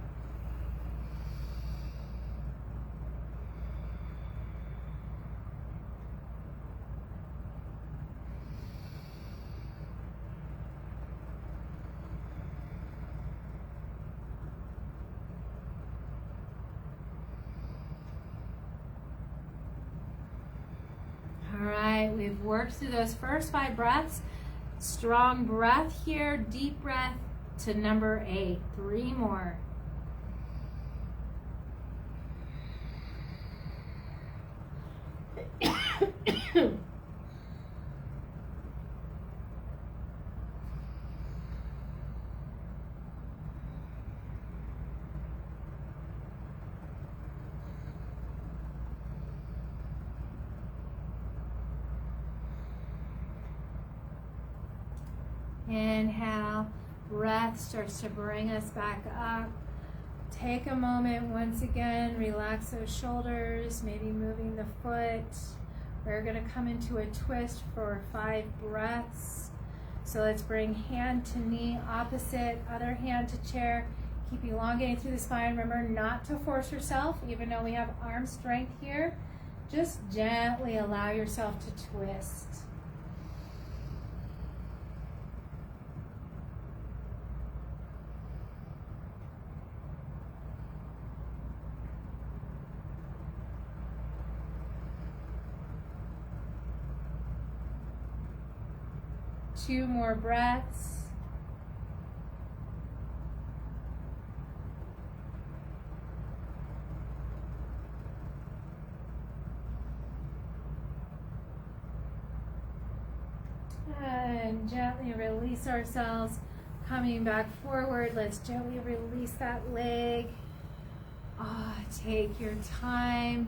Speaker 1: All right, we've worked through those first 5 breaths. Strong breath here, deep breath to number 8. 3 more. Inhale, breath starts to bring us back up. Take a moment once again, relax those shoulders, maybe moving the foot. We're going to come into a twist for 5 breaths. So let's bring hand to knee, opposite, other hand to chair. Keep elongating through the spine. Remember not to force yourself, even though we have arm strength here. Just gently allow yourself to twist. Two more breaths. And gently release ourselves, coming back forward. Let's gently release that leg. Take your time.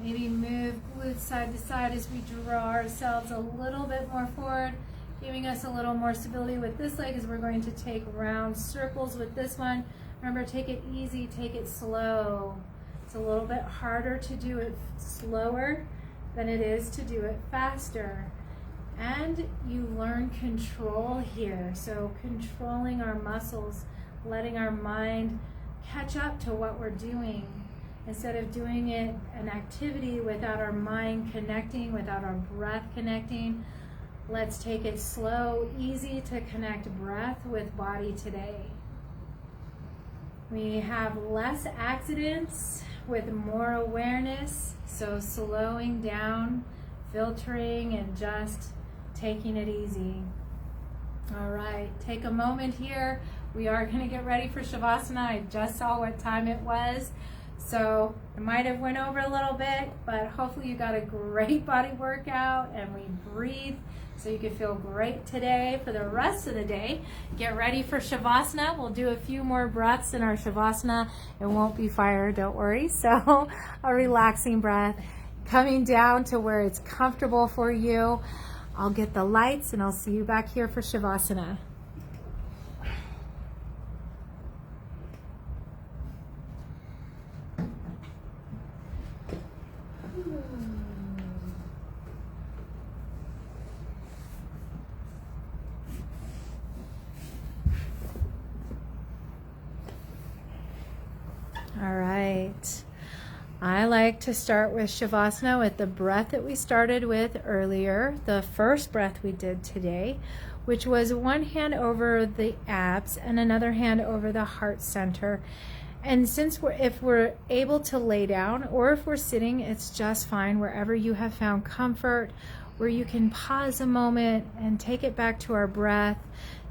Speaker 1: Maybe move glutes side to side as we draw ourselves a little bit more forward, giving us a little more stability with this leg as we're going to take round circles with this one. Remember, take it easy, take it slow. It's a little bit harder to do it slower than it is to do it faster. And you learn control here. So controlling our muscles, letting our mind catch up to what we're doing. Instead of doing it an activity without our mind connecting, without our breath connecting, let's take it slow, easy to connect breath with body today. We have less accidents with more awareness, so slowing down, filtering, and just taking it easy. All right, take a moment here. We are going to get ready for Shavasana. I just saw what time it was. So I might have went over a little bit, but hopefully you got a great body workout and we breathe so you can feel great today for the rest of the day. Get ready for Shavasana. We'll do a few more breaths in our Shavasana. It won't be fire, don't worry. So a relaxing breath, coming down to where it's comfortable for you. I'll get the lights and I'll see you back here for Shavasana. All right. I like to start with Shavasana with the breath that we started with earlier, the first breath we did today, which was one hand over the abs and another hand over the heart center. And if we're able to lay down or if we're sitting, it's just fine wherever you have found comfort, where you can pause a moment and take it back to our breath,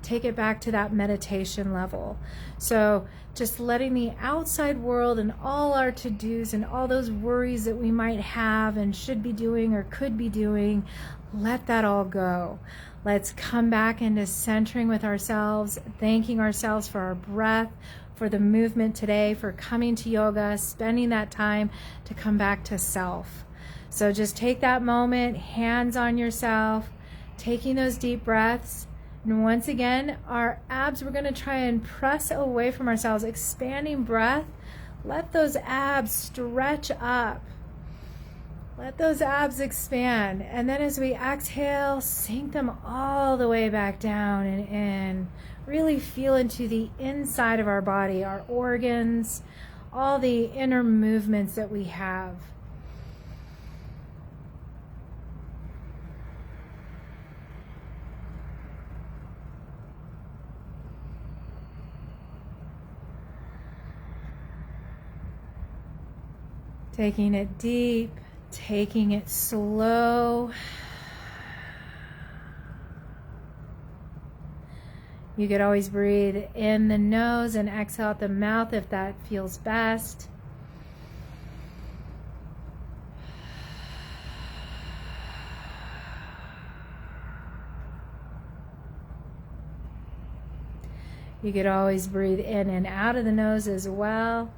Speaker 1: take it back to that meditation level. So just letting the outside world and all our to-dos and all those worries that we might have and should be doing or could be doing, let that all go. Let's come back into centering with ourselves, thanking ourselves for our breath, for the movement today, for coming to yoga, spending that time to come back to self. So just take that moment, hands on yourself, taking those deep breaths. And once again, our abs, we're going to try and press away from ourselves, expanding breath. Let those abs stretch up. Let those abs expand. And then as we exhale, sink them all the way back down and in. Really feel into the inside of our body, our organs, all the inner movements that we have. Taking it deep, taking it slow. You could always breathe in the nose and exhale out the mouth if that feels best. You could always breathe in and out of the nose as well.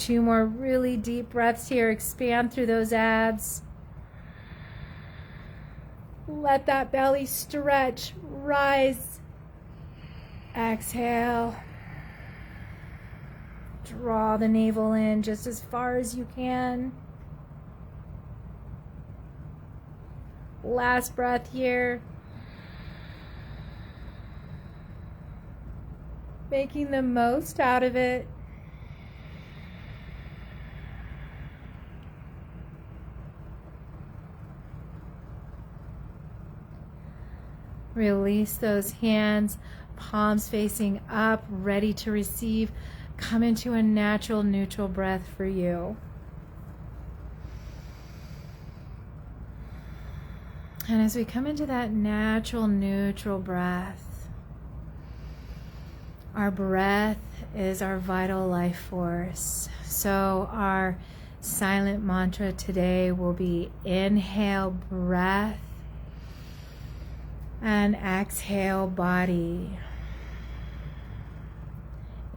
Speaker 1: Two more really deep breaths here. Expand through those abs. Let that belly stretch, rise. Exhale. Draw the navel in just as far as you can. Last breath here. Making the most out of it. Release those hands, palms facing up, ready to receive. Come into a natural, neutral breath for you. And as we come into that natural, neutral breath, our breath is our vital life force. So our silent mantra today will be inhale, breath, and exhale, body.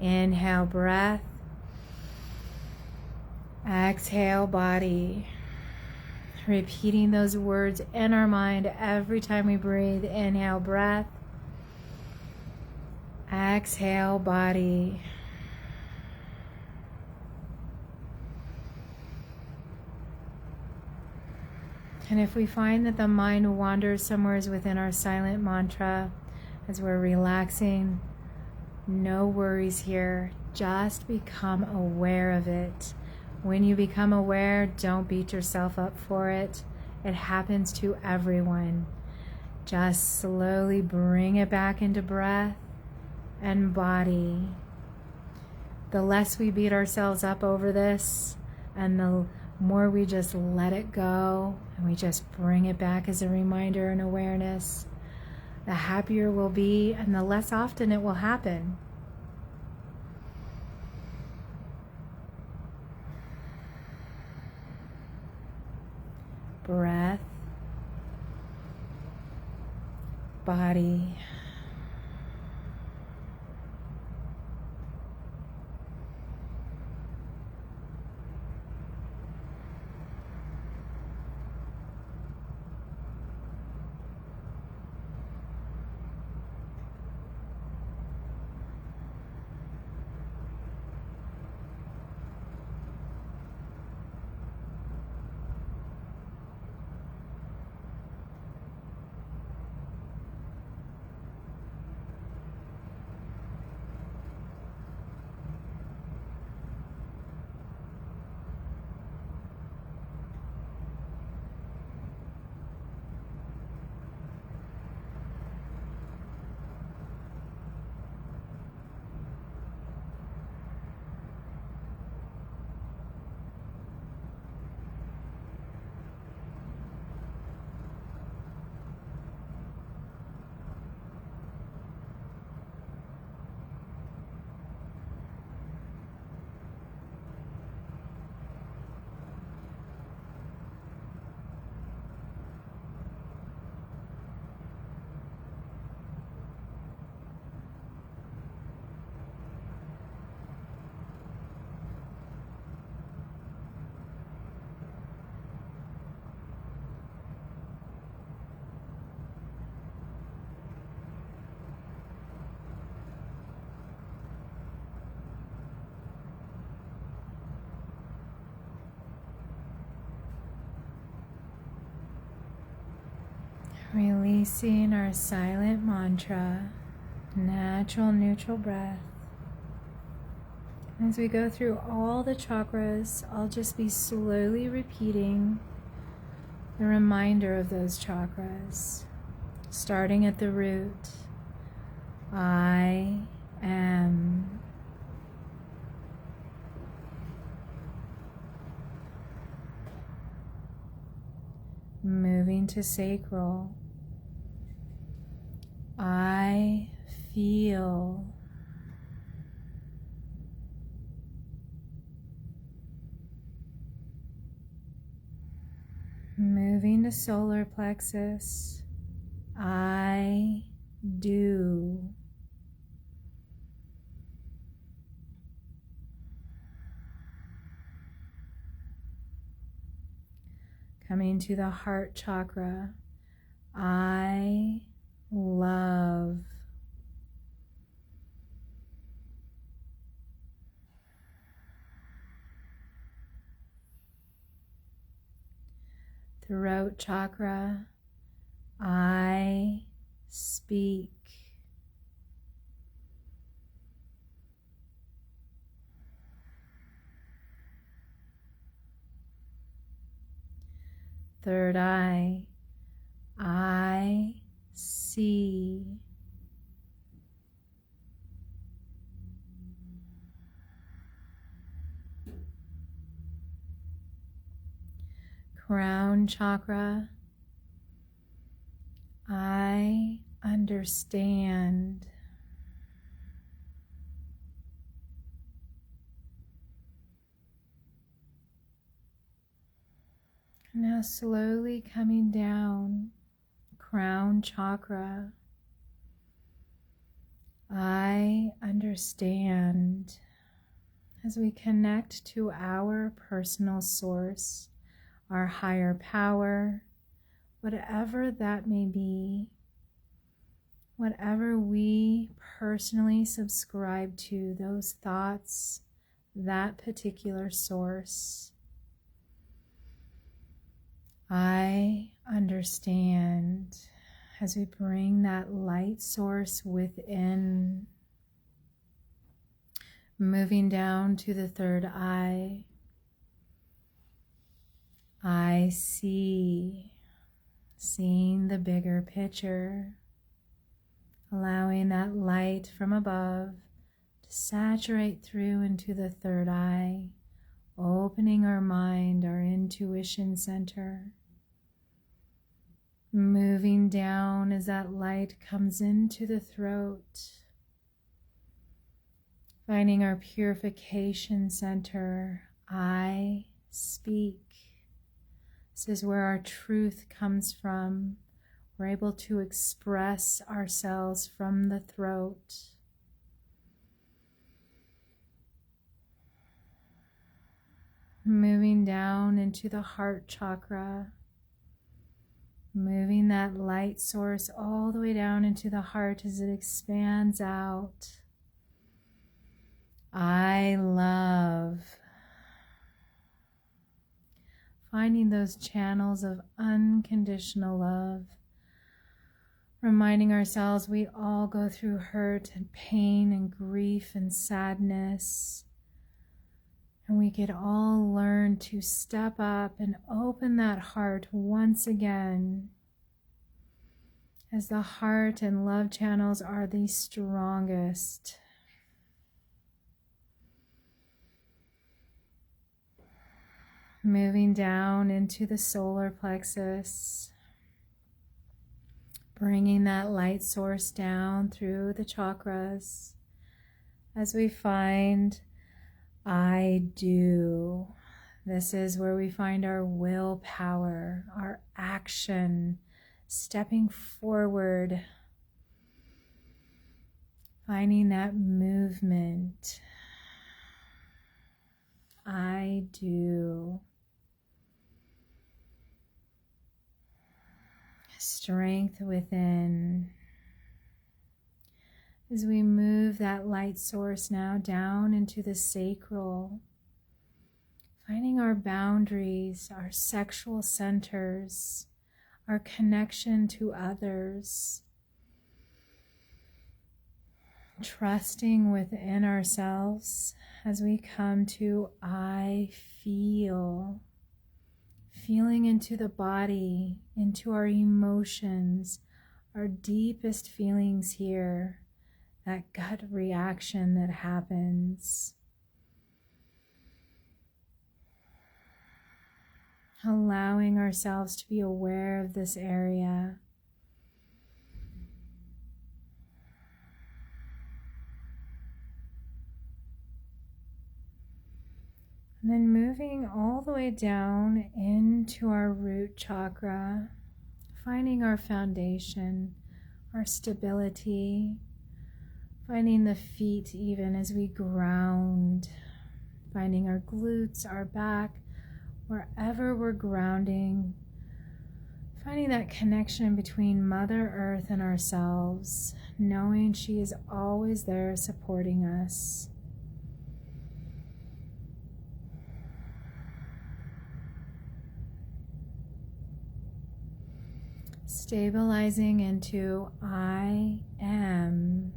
Speaker 1: Inhale, breath. Exhale, body. Repeating those words in our mind every time we breathe. Inhale, breath. Exhale, body. And if we find that the mind wanders somewhere within our silent mantra as we're relaxing, no worries here. Just become aware of it. When you become aware, don't beat yourself up for it. It happens to everyone. Just slowly bring it back into breath and body. The less we beat ourselves up over this, and the more we just let it go, and we just bring it back as a reminder and awareness, the happier we'll be and the less often it will happen. Breath, body, Releasing our silent mantra, natural neutral breath. As we go through all the chakras, I'll just be slowly repeating the reminder of those chakras, starting at the root. I am. Moving to sacral. I feel. Moving to solar plexus. I do. Coming to the heart chakra. I love. Throat chakra. I speak. Third eye. I see. Crown chakra. I understand. Now slowly coming down, crown chakra. I understand. As we connect to our personal source, our higher power, whatever that may be, whatever we personally subscribe to, those thoughts, that particular source. I understand. As we bring that light source within, moving down to the third eye. I see, seeing the bigger picture, allowing that light from above to saturate through into the third eye, opening our mind, our intuition center. Moving down as that light comes into the throat, finding our purification center. I speak. This is where our truth comes from. We're able to express ourselves from the throat. Moving down into the heart chakra. Moving that light source all the way down into the heart as it expands out. I love. Finding those channels of unconditional love. Reminding ourselves we all go through hurt and pain and grief and sadness. And we could all learn to step up and open that heart once again, as the heart and love channels are the strongest. Moving down into the solar plexus, bringing that light source down through the chakras as we find I do. This is where we find our willpower, our action, stepping forward, finding that movement. I do. Strength within. As we move that light source now down into the sacral, finding our boundaries, our sexual centers, our connection to others, trusting within ourselves as we come to I feel, feeling into the body, into our emotions, our deepest feelings here, that gut reaction that happens. Allowing ourselves to be aware of this area. And then moving all the way down into our root chakra, finding our foundation, our stability, finding the feet even as we ground, finding our glutes, our back, wherever we're grounding, finding that connection between Mother Earth and ourselves, knowing she is always there supporting us. Stabilizing into I am.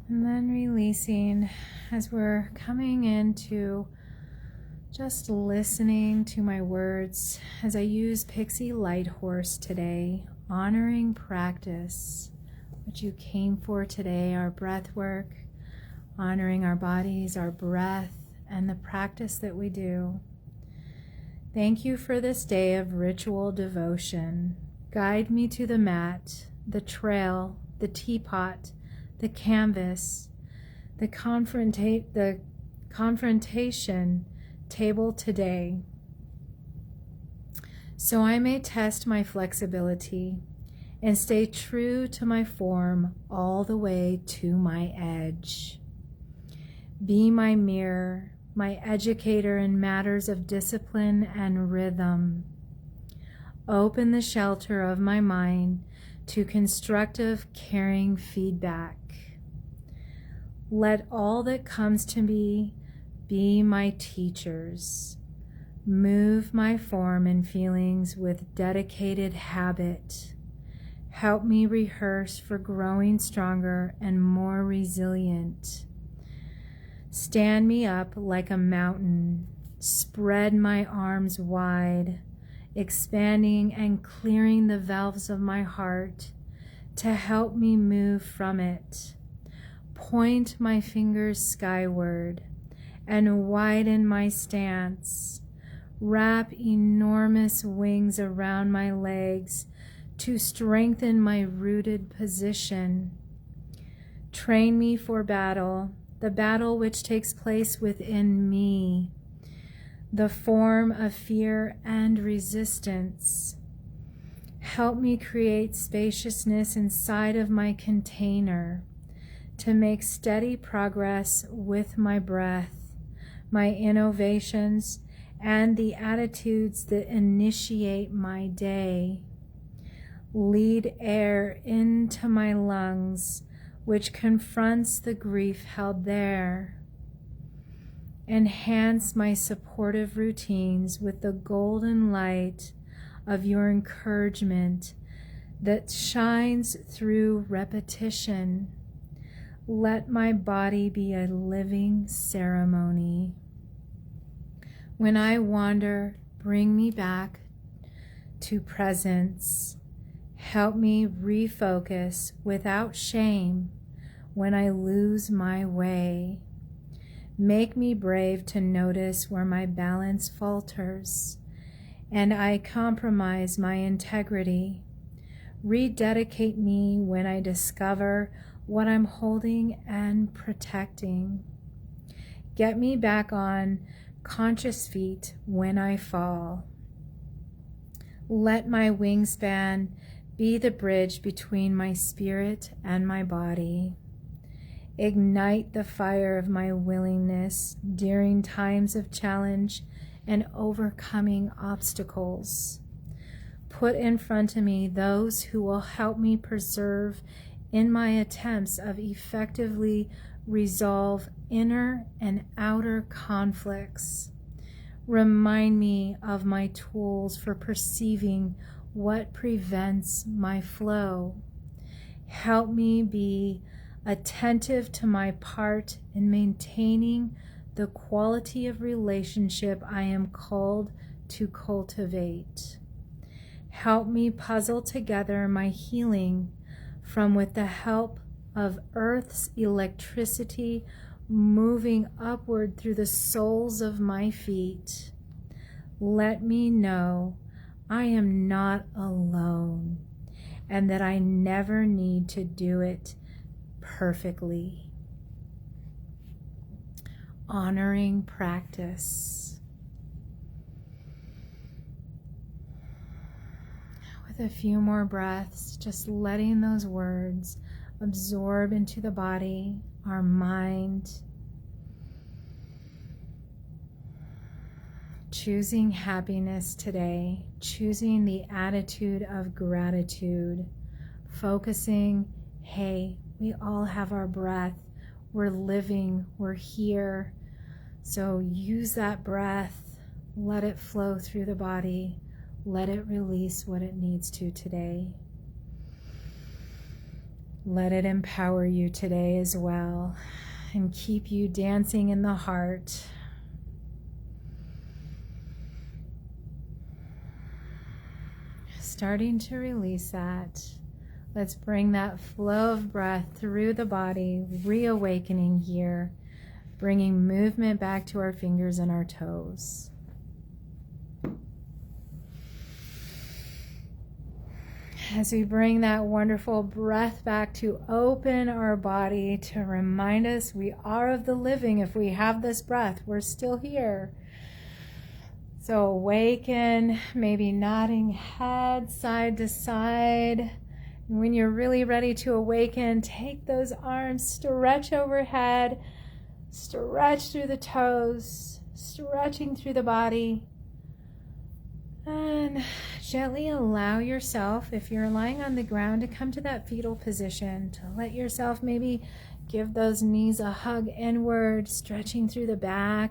Speaker 1: And then releasing as we're coming into just listening to my words as I use Pixie Light Horse today, honoring practice, what you came for today, our breath work, honoring our bodies, our breath, and the practice that we do. Thank you for this day of ritual devotion. Guide me to the mat, the trail, the teapot, the canvas, the confrontation table today, so I may test my flexibility and stay true to my form all the way to my edge. Be my mirror, my educator in matters of discipline and rhythm. Open the shelter of my mind to constructive, caring feedback. Let all that comes to me be my teachers. Move my form and feelings with dedicated habit. Help me rehearse for growing stronger and more resilient. Stand me up like a mountain. Spread my arms wide, expanding and clearing the valves of my heart to help me move from it. Point my fingers skyward and widen my stance. Wrap enormous wings around my legs to strengthen my rooted position. Train me for battle, the battle which takes place within me, the form of fear and resistance. Help me create spaciousness inside of my container to make steady progress with my breath, my innovations, and the attitudes that initiate my day. Lead air into my lungs, which confronts the grief held there. Enhance my supportive routines with the golden light of your encouragement that shines through repetition. Let my body be a living ceremony. When I wander, bring me back to presence. Help me refocus without shame when I lose my way. Make me brave to notice where my balance falters and I compromise my integrity. Rededicate me when I discover what I'm holding and protecting. Get me back on conscious feet when I fall. Let my wingspan be the bridge between my spirit and my body. Ignite the fire of my willingness during times of challenge and overcoming obstacles. put in front of me those who will help me preserve in my attempts of effectively resolve inner and outer conflicts. Remind me of my tools for perceiving what prevents my flow. Help me be attentive to my part in maintaining the quality of relationship I am called to cultivate. Help me puzzle together my healing from with the help of Earth's electricity moving upward through the soles of my feet. Let me know I am not alone and that I never need to do it perfectly. Honoring practice. With a few more breaths, just letting those words absorb into the body, our mind. Choosing happiness today, choosing the attitude of gratitude, focusing, hey, we all have our breath, we're living, we're here. So use that breath, let it flow through the body, let it release what it needs to today. Let it empower you today as well and keep you dancing in the heart. Starting to release that. Let's bring that flow of breath through the body, reawakening here, bringing movement back to our fingers and our toes. As we bring that wonderful breath back to open our body, to remind us we are of the living. If we have this breath, we're still here. So awaken, maybe nodding head side to side. And when you're really ready to awaken, take those arms, stretch overhead, stretch through the toes, stretching through the body. And gently allow yourself, if you're lying on the ground, to come to that fetal position, to let yourself maybe give those knees a hug inward, stretching through the back.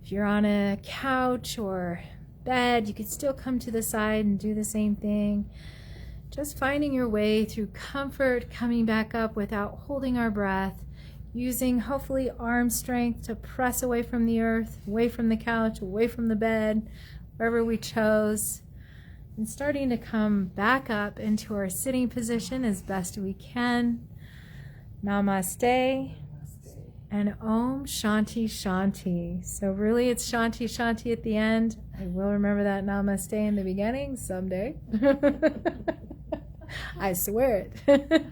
Speaker 1: If you're on a couch or bed, you could still come to the side and do the same thing. Just finding your way through comfort, coming back up without holding our breath, using hopefully arm strength to press away from the earth, away from the couch, away from the bed, wherever we chose, and starting to come back up into our sitting position as best we can. Namaste and Om Shanti Shanti. So really it's Shanti Shanti at the end. I will remember that Namaste in the beginning someday. I swear it.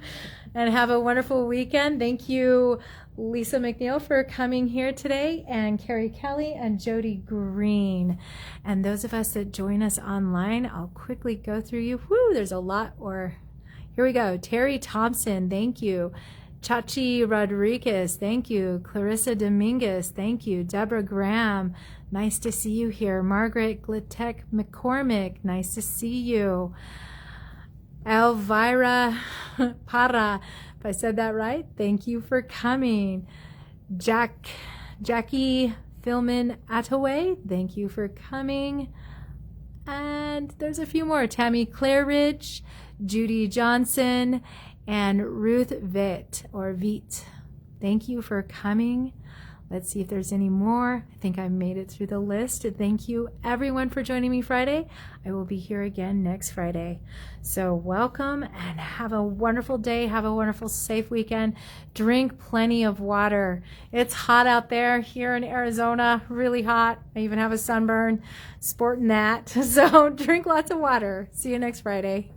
Speaker 1: And have a wonderful weekend. Thank you, Lisa McNeil, for coming here today, and Carrie Kelly and Jody Green. And those of us that join us online, I'll quickly go through you. Whoo, there's a lot. Or here we go. Terry Thompson, thank you. Chachi Rodriguez, thank you. Clarissa Dominguez, thank you. Deborah Graham, nice to see you here. Margaret Glitek McCormick, nice to see you. Elvira Parra, if I said that right, thank you for coming. Jackie Philman Attaway, thank you for coming. And there's a few more. Tammy Claridge, Judy Johnson, and Ruth Vitt, or Viet. Thank you for coming. Let's see if there's any more. I think I made it through the list. Thank you everyone for joining me Friday. I will be here again next Friday. So welcome and have a wonderful day. Have a wonderful, safe weekend. Drink plenty of water. It's hot out there here in Arizona, really hot. I even have a sunburn, sporting that. So drink lots of water. See you next Friday.